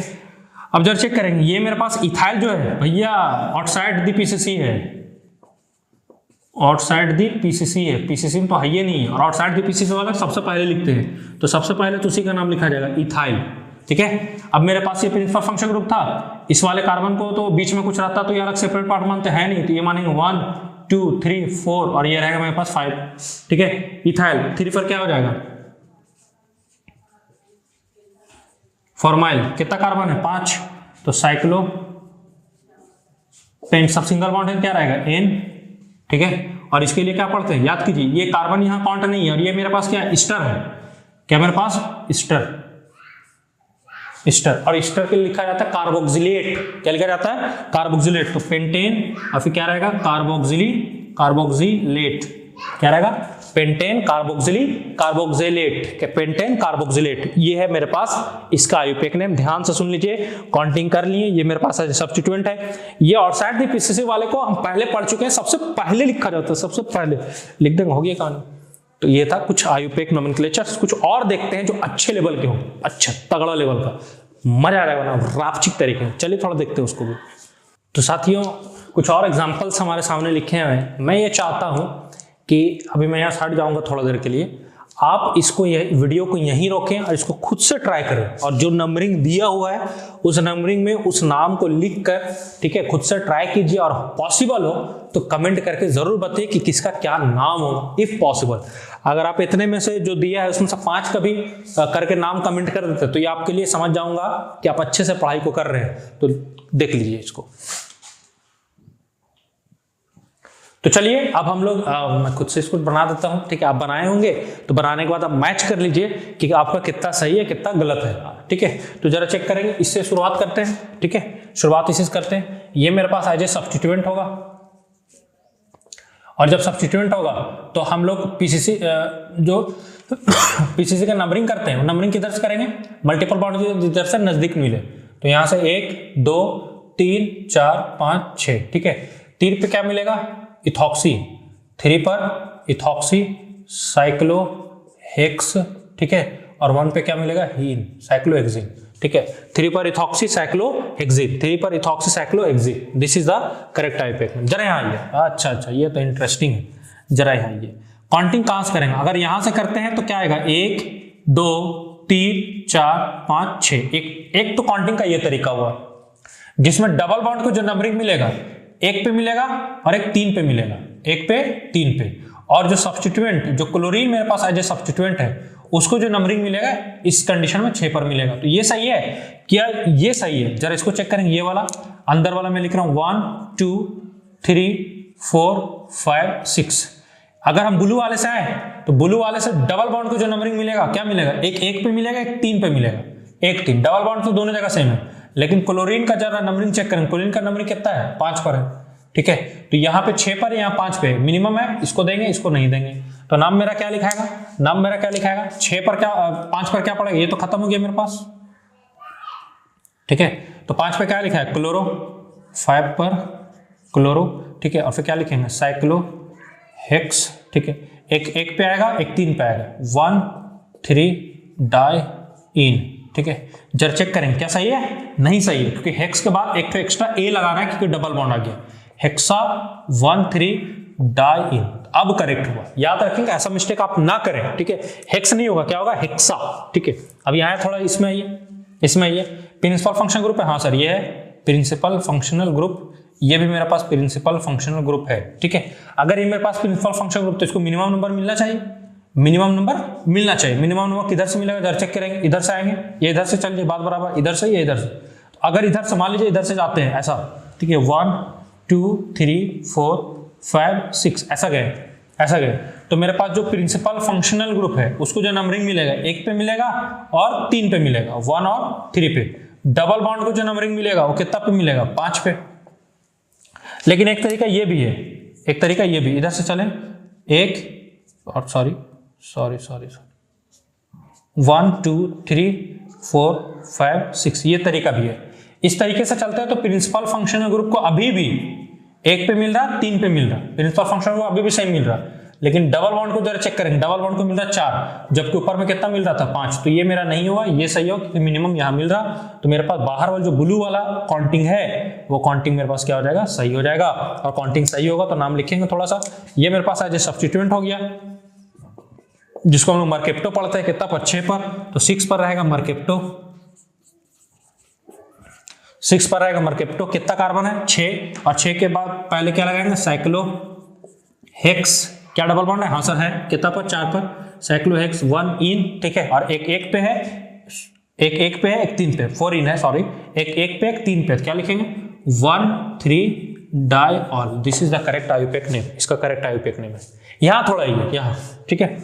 अब जब चेक करेंगे, ये मेरे पास इथाइल जो है भैया आउटसाइड दी पीसीसी है, आउटसाइड दी पीसीसी है, पीसीसी में तो है ये नहीं है, और आउटसाइड दी पीसीसी वाला सबसे पहले लिखते हैं, तो सबसे पहले तो उसी का नाम लिखा जाएगा इथाइल, ठीक है। अब मेरे पास ये प्रिंसिपल फंक्शन ग्रुप था, इस वाले कार्बन को तो बीच में कुछ रहता तो ये अलग सेपरेट पार्ट मानते हैं नहीं, तो ये मानेंगे 1 2 3 4, और ये रहेगा मेरे पास 5, ठीक है। इथाइल 3 पर क्या हो जाएगा, फॉर्माइल, कितना कार्बन है 5, तो साइक्लो पेंट, सब सिंगल बॉन्ड है, क्या रहेगा N, ठीक है। और इसके लिए क्या पढ़ते हैं, याद कीजिए, ये कार्बन यहां काउंट नहीं है, और ये मेरे पास क्या है, ईस्टर है, क्या मेरे पास ईस्टर, ईस्टर, और ईस्टर के लिए लिखा जाता है कार्बोक्सिलेट, क्या लिखा जाता है, कार्बोक्सिलेट, तो पेंटेन, और फिर क्या रहेगा, कार्बोक्सिलेट, क्या रहेगा, पेंटेन कार्बोक्सिलेट, पेंटेन कार्बोक्सिलेट, ये है मेरे पास इसका आयुर्वेदिक नेम। ध्यान से सुन लीजिए, काउंटिंग कर लिए, ये मेरे पास सब्स्टिट्यूएंट है। ये आउटसाइड द पीसीसी वाले को हम पहले पढ़ चुके हैं, सबसे पहले लिखा जाता है, सबसे पहले लिख देंगे, हो गया कहानी। तो ये था कुछ आयुर्वेदिक नोमेनक्लेचर, कुछ और देखते हैं जो अच्छे लेवल के हो, अच्छा तगड़ा लेवल का, मजा आ जाएगा ना, रापचिक तरीके। चलिए थोड़ा देखते हैं उसको भी। तो साथियों कुछ और एग्जाम्पल्स हमारे सामने लिखे हुए हैं। मैं ये चाहता हूँ कि अभी मैं यहाँ हट जाऊँगा थोड़ा देर के लिए, आप इसको वीडियो को यहीं रोकें और इसको खुद से ट्राई करें, और जो नंबरिंग दिया हुआ है उस नंबरिंग में उस नाम को लिख कर, ठीक है, खुद से ट्राई कीजिए, और पॉसिबल हो तो कमेंट करके जरूर बताइए कि किसका क्या नाम होगा इफ पॉसिबल। अगर आप इतने में से जो दिया है उसमें से 5 कभी करके नाम कमेंट कर देते तो ये आपके लिए समझ जाऊंगा कि आप अच्छे से पढ़ाई को कर रहे हैं। तो देख लीजिए इसको। तो चलिए अब हम लोग मैं खुद से इसको बना देता हूं, ठीक है। आप बनाए होंगे तो बनाने के बाद आप मैच कर लीजिए कि आपका कितना सही है कितना गलत है, ठीक है। तो जरा चेक करेंगे, इससे शुरुआत करते हैं, ठीक है। शुरुआत इसी से करते हैं। ये मेरे पास एज ए सब्स्टिट्यूएंट होगा, और जब सब्स्टिट्यूएंट होगा तो हम लोग पीसीसी जो पीसीसी का नंबरिंग करते हैं, नंबरिंग किधर से करेंगे, मल्टीपल बॉन्ड जिधर से नजदीक मिले। तो यहां से 1 2 3 4 5 6, ठीक है। 3 पे क्या मिलेगा, इथॉक्सी, 3 पर इथॉक्सी साइक्लोहेक्स, ठीक है, और 1 पे क्या मिलेगा, हीन साइक्लोहेक्सिन, ठीक है। 3 पर इथॉक्सी साइक्लोहेक्सिन, 3 पर ethoxy cyclohexene, this is the correct type. जरा यहाँ आइए, अच्छा ये तो इंटरेस्टिंग है, जरा यहाँ आइए। काउंटिंग कहां से करेंगे, अगर यहां से करते हैं तो क्या आएगा, 1 2 3 4 5 6, एक तो काउंटिंग का ये तरीका हुआ जिसमें डबल बॉन्ड को जो नंबरिंग मिलेगा 1 पे मिलेगा और एक 3 पे मिलेगा, 1 पे 3 पे। और जो सब्स्टिट्यूएंट, जो क्लोरीन मेरे पास एज ए सब्स्टिट्यूएंट है, उसको जो नंबरिंग मिलेगा इस कंडीशन में 6 पर मिलेगा। तो ये सही है क्या, ये सही है। जरा इसको चेक करेंगे, ये वाला अंदर वाला मैं लिख रहा हूं 1 2 3 4 5 6। अगर हम ब्लू वाले से आए तो ब्लू वाले से डबल बॉन्ड को जो नंबरिंग मिलेगा क्या मिलेगा, एक 1 पे मिलेगा, एक 3 पे मिलेगा, 1 3। डबल बॉन्ड तो दोनों जगह सेम है, लेकिन क्लोरीन का जरा नंबरिंग चेक करें, क्लोरीन का नंबरिंग कितना है, 5 पर है, ठीक है। तो यहाँ पे 6 पर, यहाँ 5 पे मिनिमम है, इसको देंगे इसको नहीं देंगे। तो नाम मेरा क्या लिखाएगा, नाम मेरा क्या लिखाएगा, 6 पर क्या 5 पर क्या पड़ेगा, ये तो खत्म हो गया मेरे पास, ठीक है। तो 5 पे क्या लिखा है, क्लोरो, 5 पर क्लोरो, ठीक है। और फिर क्या लिखेंगे, साइक्लोहेक्स, ठीक है। एक पे आएगा, एक 3 पे आएगा, 1 3 डाइइन, ठीक है। जरा चेक करेंगे क्या सही है, नहीं सही है, क्योंकि हेक्स के बाद एक तो एक्स्ट्रा ए लगाना है क्योंकि डबल बॉन्ड आ गया। हेक्सा 1 3 डाइइन, अब करेक्ट हुआ। याद रखेंगे ऐसा मिस्टेक आप ना करें, ठीक है। हेक्स नहीं होगा, क्या होगा, हेक्सा, ठीक है। अब यहाँ थोड़ा इसमें आइए, इसमें आइए, प्रिंसिपल फंक्शन ग्रुप है, हाँ सर ये है प्रिंसिपल फंक्शनल ग्रुप, ये भी मेरे पास प्रिंसिपल फंक्शनल ग्रुप है, ठीक है। अगर ये मेरे पास प्रिंसिपल फंक्शनल ग्रुप तो इसको मिनिमम नंबर मिलना चाहिए, मिनिमम नंबर मिलना चाहिए। मिनिमम नंबर किधर से मिलेगा, जरा चेक करेंगे, इधर से आएंगे, ये इधर से चलिए बात बराबर, इधर से ये इधर से। तो अगर इधर से मान लीजिए इधर से जाते हैं ऐसा, ठीक है, 1 2 3 4 5 6 ऐसा गए, ऐसा गए, तो मेरे पास जो प्रिंसिपल फंक्शनल ग्रुप है उसको जो नंबरिंग मिलेगा 1 पे मिलेगा और 3 पे मिलेगा, 1 और 3 पे। डबल बॉन्ड को जो नंबरिंग मिलेगा वो कितना पे मिलेगा, 5 पे। लेकिन एक तरीका ये भी है, एक तरीका ये भी, इधर से चले, एक और सॉरी 1 2 3 4 5 6, ये तरीका भी है। इस तरीके से चलते हैं तो प्रिंसिपल फंक्शनल ग्रुप को अभी भी 1 पे मिल रहा, 3 पे मिल रहा, प्रिंसिपल फंक्शनल ग्रुप अभी भी सही मिल रहा। लेकिन डबल बॉन्ड को जरा चेक करेंगे, डबल बॉन्ड को मिल रहा 4, जबकि ऊपर में कितना मिल रहा था, 5। तो ये मेरा नहीं हुआ, ये सही हो क्योंकि मिनिमम यहाँ मिल रहा। तो मेरे पास बाहर वाला जो ब्लू वाला काउंटिंग है वो काउंटिंग मेरे पास क्या हो जाएगा, सही हो जाएगा। और काउंटिंग सही होगा तो नाम लिखेंगे थोड़ा सा। ये मेरे पास आज सब्स्टिट्यूएंट हो गया जिसको हम लोग मर्केप्टो पढ़ते हैं, कितना पर, 6 पर, तो 6 पर रहेगा मर्केप्टो, 6 पर रहेगा मर्केप्टो। कितना कार्बन है, 6, और 6 के बाद पहले क्या लगाएंगे, साइक्लोहेक्स, क्या डबल बॉन्ड है, हाँ सर है, कितना पर, 4 पर, साइक्लोहेक्स 1 इन, ठीक है। और एक 1 पे है, एक पे है, एक 3 पे, 4 इन है, सॉरी, एक पे, एक 3 पे, क्या लिखेंगे, 1 3 diol, this is the correct IUPAC name, इसका करेक्ट आईयूपीएक नेम है। यहाँ थोड़ा ही है, यहाँ, ठीक है।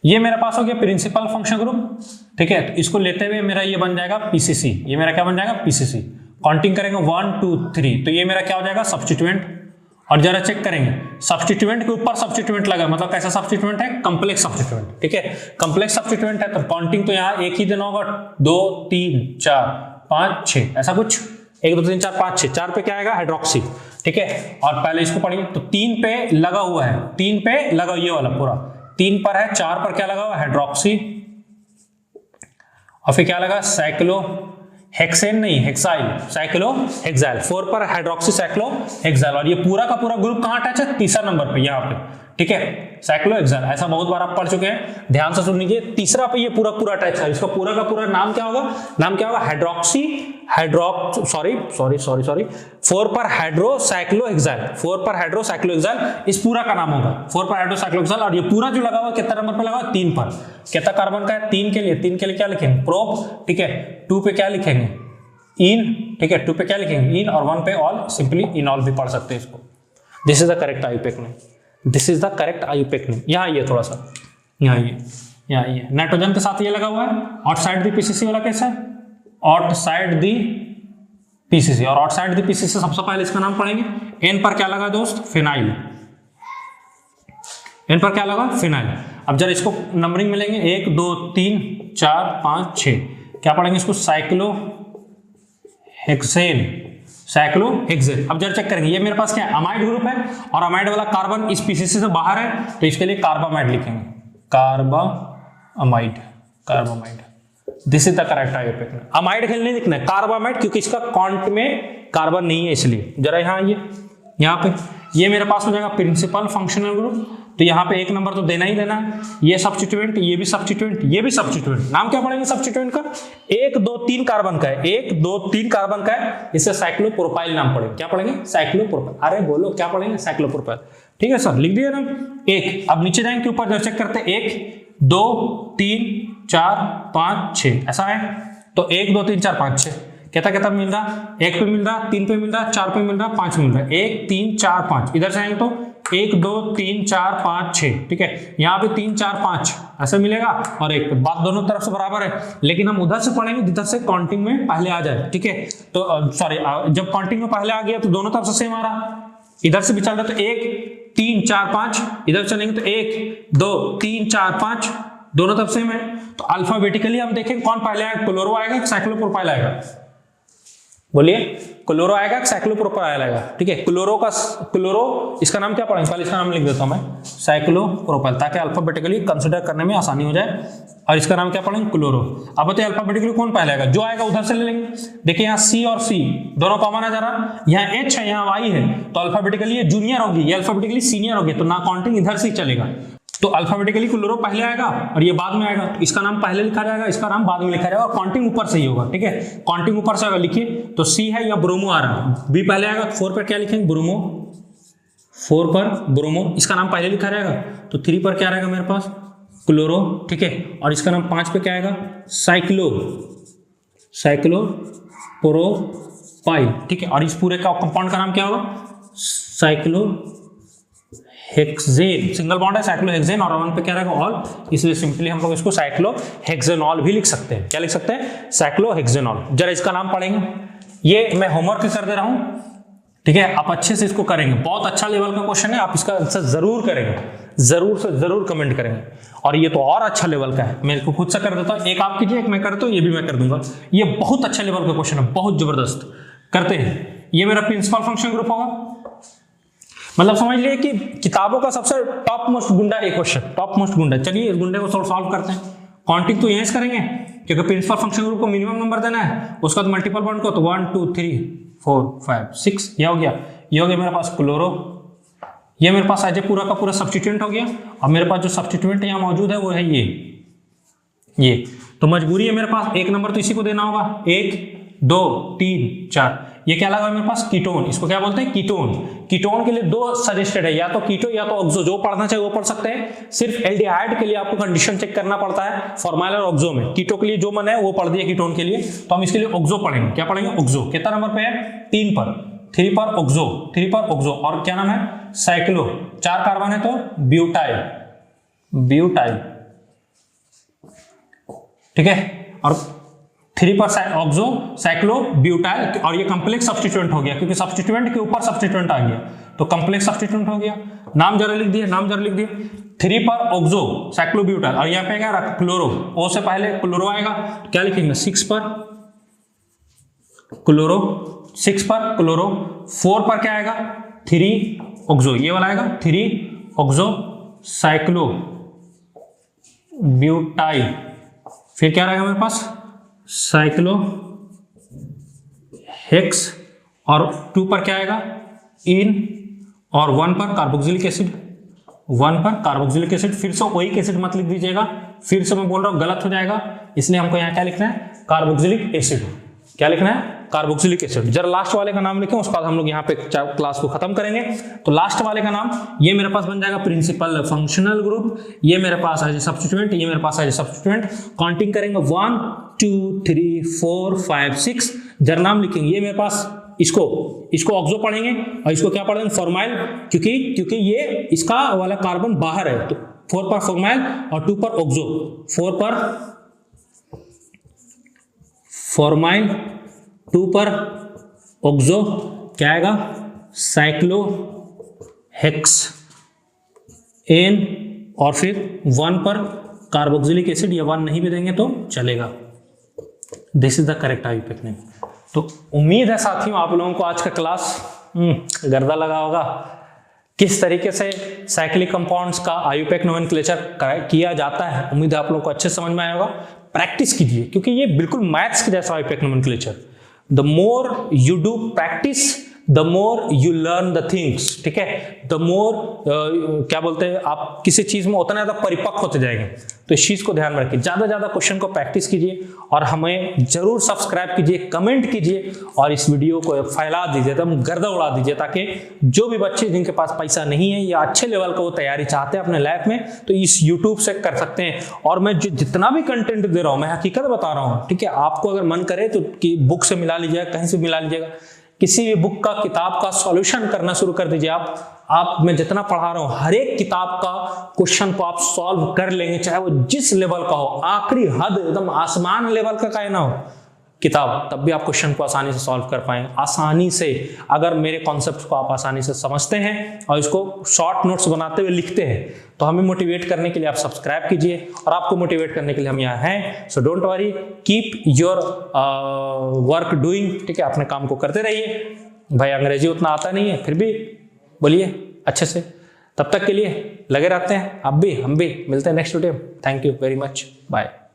ये मेरे पास हो गया प्रिंसिपल फंक्शन ग्रुप, ठीक है। तो इसको लेते हुए मेरा ये बन जाएगा पीसीसी, ये मेरा क्या बन जाएगा, पीसीसी। काउंटिंग करेंगे 1 2 3, तो ये मेरा क्या हो जाएगा, सब्स्टिट्यूएंट। और जरा चेक करेंगे, सब्स्टिट्यूएंट के ऊपर सब्स्टिट्यूएंट लगा, मतलब कैसा सब्स्टिट्यूएंट है, कॉम्प्लेक्स सब्स्टिट्यूएंट, ठीक है। कॉम्प्लेक्स सब्स्टिट्यूएंट है तो काउंटिंग तो यहाँ एक ही दिन होगा, 2 3 4 5 6, ऐसा कुछ, 1 2 3 4 5 6, 4 पे क्या आएगा, हाइड्रोक्सी, ठीक है। और पहले इसको पढ़िए, तो 3 पे लगा हुआ है, 3 पे लगा, ये वाला पूरा 3 पर है, 4 पर क्या लगा हुआ है, हाइड्रोक्सी, और फिर क्या लगा, साइक्लो हेक्सेन नहीं, हेक्साइल, साइक्लो हेक्साइल, 4 पर हाइड्रोक्सी साइक्लो हेक्साइल। और ये पूरा का पूरा ग्रुप कहां अटैच है, तीसरा नंबर पे, यहाँ पे, ठीक है, साइक्लोहेक्सेन, ऐसा बहुत बार आप पढ़ चुके हैं, ध्यान से सुन लीजिए। तीसरा पे ये पूरा टेक्स्ट है, इसका पूरा का पूरा नाम क्या होगा, नाम क्या होगा, सॉरी 4 पर हाइड्रोसाइक्लोहेक्सेन, 4 पर हाइड्रोसाइक्लोहेक्सेन, इस पूरा का नाम होगा 4 पर हाइड्रोसाइक्लोहेक्सेन। और ये पूरा जो लगा हुआ कितना नंबर पे लगा हुआ, 3 पर। कितना कार्बन का है, 3 के लिए क्या लिखेंगे, प्रोप, ठीक है। 2 पे क्या लिखेंगे, इन, ठीक है, 2 पे क्या लिखेंगे, इन, और 1 पे ऑल, सिंपली इनऑल भी पढ़ सकते हैं इसको। This is the correct IUPAC name, this is the correct IUPAC name. यहाँ ये थोड़ा सा, यहाँ ये नाइट्रोजन के साथ ये लगा हुआ है। आउटसाइड द पीसीसी वाला कैसा है, आउटसाइड द पीसीसी, और आउटसाइड द पीसीसी सबसे पहले इसका नाम पढ़ेंगे। एन पर क्या लगा दोस्त, फिनाइल, एन पर क्या लगा, फिनाइल। अब जरा इसको नंबरिंग मिलेंगे, 1 2 3 4 5 6, क्या पढ़ेंगे इसको, साइक्लोहेक्सेन। अब जरा चेक करेंगे, ये मेरे पास क्या है, अमाइड ग्रुप है, और अमाइड वाला कार्बन इस पीसीसी से बाहर है, तो इसके लिए कार्बामाइड लिखेंगे, carbamide. This is the correct IUPAC name. Amide खेल नहीं लिखना है, कार्बामाइड, क्योंकि इसका कॉन्ट में कार्बन नहीं है, इसलिए। जरा यहाँ पे ये मेरे पास हो जाएगा प्रिंसिपल फंक्शनल ग्रुप, तो यहाँ पे 1 नंबर तो देना ही देना है। ये सब्स्टिट्यूएंट, ये भी सब्स्टिट्यूएंट, ये भी सब्स्टिट्यूएंट। नाम क्या पढ़ेंगे सब्स्टिट्यूएंट का, 1 2 3 कार्बन का है, 1 2 3 कार्बन का है, इसे साइक्लोप्रोपाइल नाम पढ़ेंगे। क्या पढ़ेंगे, साइक्लोप्रोपाइल। अरे बोलो क्या पढ़ेंगे, साइक्लोप्रोपाइल। ठीक है सर, लिख दिया ना 1। अब नीचे जाएंगे ऊपर, जब चेक करते हैं, 1 2 3 4 5 6, ऐसा है। तो 1 2 3 4 5 6, कितना मिल रहा, 1 पे मिल रहा, 3 पे मिल रहा, 4 पे मिल रहा, 5 मिल रहा है, 1 3 4 5। इधर से आएंगे तो 1 2 3 4 5 6, ठीक है। यहाँ पे 3 4 5 ऐसे मिलेगा, और 1 पे, बात दोनों तरफ से बराबर है। लेकिन हम उधर से पढ़ेंगे जिधर से काउंटिंग में पहले आ जाए, ठीक है। तो सॉरी, जब काउंटिंग में पहले आ गया तो दोनों तरफ से सेम आ रहा, इधर से भी चल रहा, तो 1 3 4 5, इधर चलेंगे तो 1 2 3 4 5, दोनों तरफ सेम है। तो अल्फाबेटिकली हम देखें कौन पहले आएगा, क्लोरो आएगा, साइक्लोप्रोपाइल आएगा, बोलिए, क्लोरो आएगा, साइक्लोप्रोपाइल आएगा, ठीक है। क्लोरो इसका नाम क्या पढ़ेंगे, पहले इसका नाम लिख देता हूं मैं, साइक्लोप्रोपाइल, ताकि अल्फाबेटिकली कंसीडर करने में आसानी हो जाए। और इसका नाम क्या पढ़ेंगे, क्लोरो। अब बताइए अल्फाबेटिकली कौन पहले आएगा, जो आएगा उधर से ले लेंगे। देखिए यहाँ सी और सी दोनों कॉमन है, जरा यहाँ एच है, यहाँ वाई है, तो अल्फाबेटिकली ये जूनियर होगी, ये अल्फाबेटिकली सीनियर होगी, तो ना काउंटिंग इधर से ही चलेगा। तो अल्फाबेटिकली क्लोरो पहले आएगा और ये बाद में आएगा, तो इसका नाम पहले लिखा जाएगा, इसका नाम बाद में लिखा जाएगा, और काउंटिंग ऊपर से ही होगा, ठीक है। काउंटिंग ऊपर से होगा, लिखिए। तो सी है या ब्रोमो आ रहा है, बी पहले आएगा, 4 पर क्या लिखेंगे, ब्रोमो, 4 पर ब्रोमो, इसका नाम पहले लिखा जाएगा। तो 3 पर क्या रहेगा मेरे पास, क्लोरो, ठीक है। और इसका नाम 5 पे क्या आएगा, साइक्लोप्रोपाइल, ठीक है। और इस पूरे का कंपाउंड का नाम क्या होगा, साइक्लोहेक्सेन, सिंगल बॉन्ड है, साइक्लोहेक्सेन, और 1 पे क्या रहेगा, ऑल, इसलिए सिंपली हम लोग इसको साइक्लोहेक्सेनॉल भी लिख सकते हैं। क्या लिख सकते हैं, साइक्लोहेक्सेनॉल। जरा इसका नाम पढ़ेंगे, ये मैं होमवर्क कर दे रहा हूं, ठीक है। आप अच्छे से इसको करेंगे, बहुत अच्छा लेवल का क्वेश्चन है, आप इसका आंसर जरूर करेंगे, जरूर से जरूर कमेंट करेंगे। और ये तो और अच्छा लेवल का है, मैं इसको खुद से कर देता हूँ, एक आप कीजिए, एक मैं करता हूँ, ये भी मैं कर दूंगा। ये बहुत अच्छा लेवल का क्वेश्चन है, बहुत जबरदस्त। करते हैं, ये मेरा प्रिंसिपल फंक्शन ग्रुप होगा, मतलब समझ लिए कि किताबों का सबसे टॉप मोस्ट गुंडा एक क्वेश्चन, टॉप मोस्ट गुंडा। चलिए इस गुंडे को सॉल्व करते हैं। काउंटिंग तो यहीं से करेंगे, क्योंकि प्रिंसिपल फंक्शन ग्रुप को मिनिमम नंबर देना है, उसका तो मल्टीपल बॉन्ड को, तो 1 2 3 4 5 6, ये हो गया। ये हो गया मेरे पास क्लोरो, ये मेरे पास आज पूरा का पूरा सब्स्टिट्यूएंट हो गया। और मेरे पास जो सब्स्टिट्यूएंट यहाँ मौजूद है वो है ये। तो मजबूरी है मेरे पास, 1 नंबर तो इसी को देना होगा, 1 2 3 4। ये क्या लगा मेरे पास, कीटोन, इसको क्या बोलते हैं, कीटोन। कीटोन के लिए 2 सजेस्टेड है, या तो कीटो या तो ऑक्सो, जो पढ़ना चाहिए वो पढ़ सकते हैं। सिर्फ एल्डिहाइड के लिए आपको कंडीशन चेक करना पड़ता है, फॉर्मल और ऑक्सो में। कीटो के लिए जो मन है वो पढ़ दिया, कीटोन के लिए तो हम इसके लिए ऑक्सो पढ़ेंगे। क्या पढ़ेंगे, ऑक्सो। कितना नंबर पे है, 3 पर, 3 पर ऑक्सो, 3 पर ऑक्सो। और क्या नाम है, साइक्लो, 4 कार्बन है तो ब्यूटाइल, ठीक है। और 3 पर ऑक्सो, साइक्लो, ब्यूटाइल, और ये कॉम्प्लेक्स सब्स्टिट्यूएंट हो गया, क्योंकि सब्स्टिट्यूएंट के ऊपर सब्स्टिट्यूएंट आ गया, तो कॉम्प्लेक्स सब्स्टिट्यूएंट हो गया। नाम जरा लिख दिए, 3 पर ऑक्सो, साइक्लो, ब्यूटाइल, और यहाँ पे क्या रखा, क्लोरो, ओ से पहले क्लोरो आएगा, क्या लिखेंगे, 6 पर क्लोरो, 6 पर क्लोरो। 4 पर क्या आएगा, 3 ऑक्सो, ये वाला आएगा, 3 ऑक्सो, साइक्लो, ब्यूटाइल। फिर क्या रहेगा मेरे पास, साइक्लो हेक्स, और 2 पर क्या आएगा, इन, और 1 पर कार्बोक्सिलिक एसिड, 1 पर कार्बोक्सिलिक एसिड, फिर से ओइक एसिड मत लिख दीजिएगा, फिर से मैं बोल रहा हूँ गलत हो जाएगा, इसलिए हमको यहाँ क्या लिखना है, कार्बोक्सिलिक एसिड। क्या लिखना है, कार्बोक्सिलिक एसिड। जरा लास्ट वाले का नाम लिखें, उसके बाद हम लोग यहाँ पे क्लास को खत्म करेंगे। तो लास्ट वाले का नाम ये मेरे पास बन जाएगा प्रिंसिपल फंक्शनल ग्रुप, ये मेरे पास है सब्स्टिट्यूएंट, ये मेरे पास है सब्स्टिट्यूएंट। काउंटिंग करेंगे 1 2 3 4 5 6, जरा नाम लिखेंगे। ये मेरे पास इसको ऑक्सो पढ़ेंगे और इसको क्या पढ़ेंगे, फॉर्माइल, क्योंकि ये इसका वाला कार्बन बाहर है, तो 4 पर फॉर्माइल और 2 पर ऑक्सो। 4 पर फॉर्माइल, 2 पर ऑक्सो, क्या आएगा, साइक्लो हेक्स एन, और फिर 1 पर कार्बोक्सिलिक एसिड, या 1 नहीं भी देंगे तो चलेगा। This is the correct IUPAC name. तो उम्मीद है साथियों आप लोगों को आज का क्लास गर्दा लगा होगा, किस तरीके से साइक्लिक कंपाउंड्स का आईयूपैक नोमेनक्लेचर किया जाता है। उम्मीद है आप लोगों को अच्छे समझ में आया होगा। प्रैक्टिस कीजिए, क्योंकि ये बिल्कुल मैथ्स के जैसा IUPAC nomenclature. The more you do practice the more you learn the things, ठीक है। द मोर क्या बोलते हैं, आप किसी चीज में उतना ज्यादा परिपक्व होते जाएंगे। तो इस चीज को ध्यान में रखिए, ज्यादा ज्यादा क्वेश्चन को प्रैक्टिस कीजिए और हमें जरूर सब्सक्राइब कीजिए, कमेंट कीजिए और इस वीडियो को फैला दीजिए, एकदम गर्दा उड़ा दीजिए, ताकि जो भी बच्चे जिनके पास पैसा नहीं है या अच्छे लेवल का वो तैयारी चाहते हैं अपने लाइफ में, तो इस यूट्यूब से कर सकते हैं। और मैं जितना भी कंटेंट दे रहा हूँ मैं हकीकत बता रहा हूँ, ठीक है। आपको अगर मन करे तो बुक से मिला लीजिएगा, कहीं से मिला लीजिएगा, किसी भी बुक का किताब का सॉल्यूशन करना शुरू कर दीजिए। आप मैं जितना पढ़ा रहा हूं हर एक किताब का क्वेश्चन को आप सॉल्व कर लेंगे, चाहे वो जिस लेवल का हो, आखिरी हद एकदम आसमान लेवल का काहे ना हो किताब, तब भी आप क्वेश्चन को आसानी से सॉल्व कर पाएंगे। आसानी से, अगर मेरे कॉन्सेप्ट को आप आसानी से समझते हैं और इसको शॉर्ट नोट्स बनाते हुए लिखते हैं, तो हमें मोटिवेट करने के लिए आप सब्सक्राइब कीजिए, और आपको मोटिवेट करने के लिए हम यहाँ हैं। So don't worry, keep your work doing, ठीक है। अपने काम को करते रहिए। भाई अंग्रेजी उतना आता नहीं है, फिर भी बोलिए अच्छे से। तब तक के लिए लगे रहते हैं, आप भी हम भी। मिलते हैं next video. Thank you very much, bye.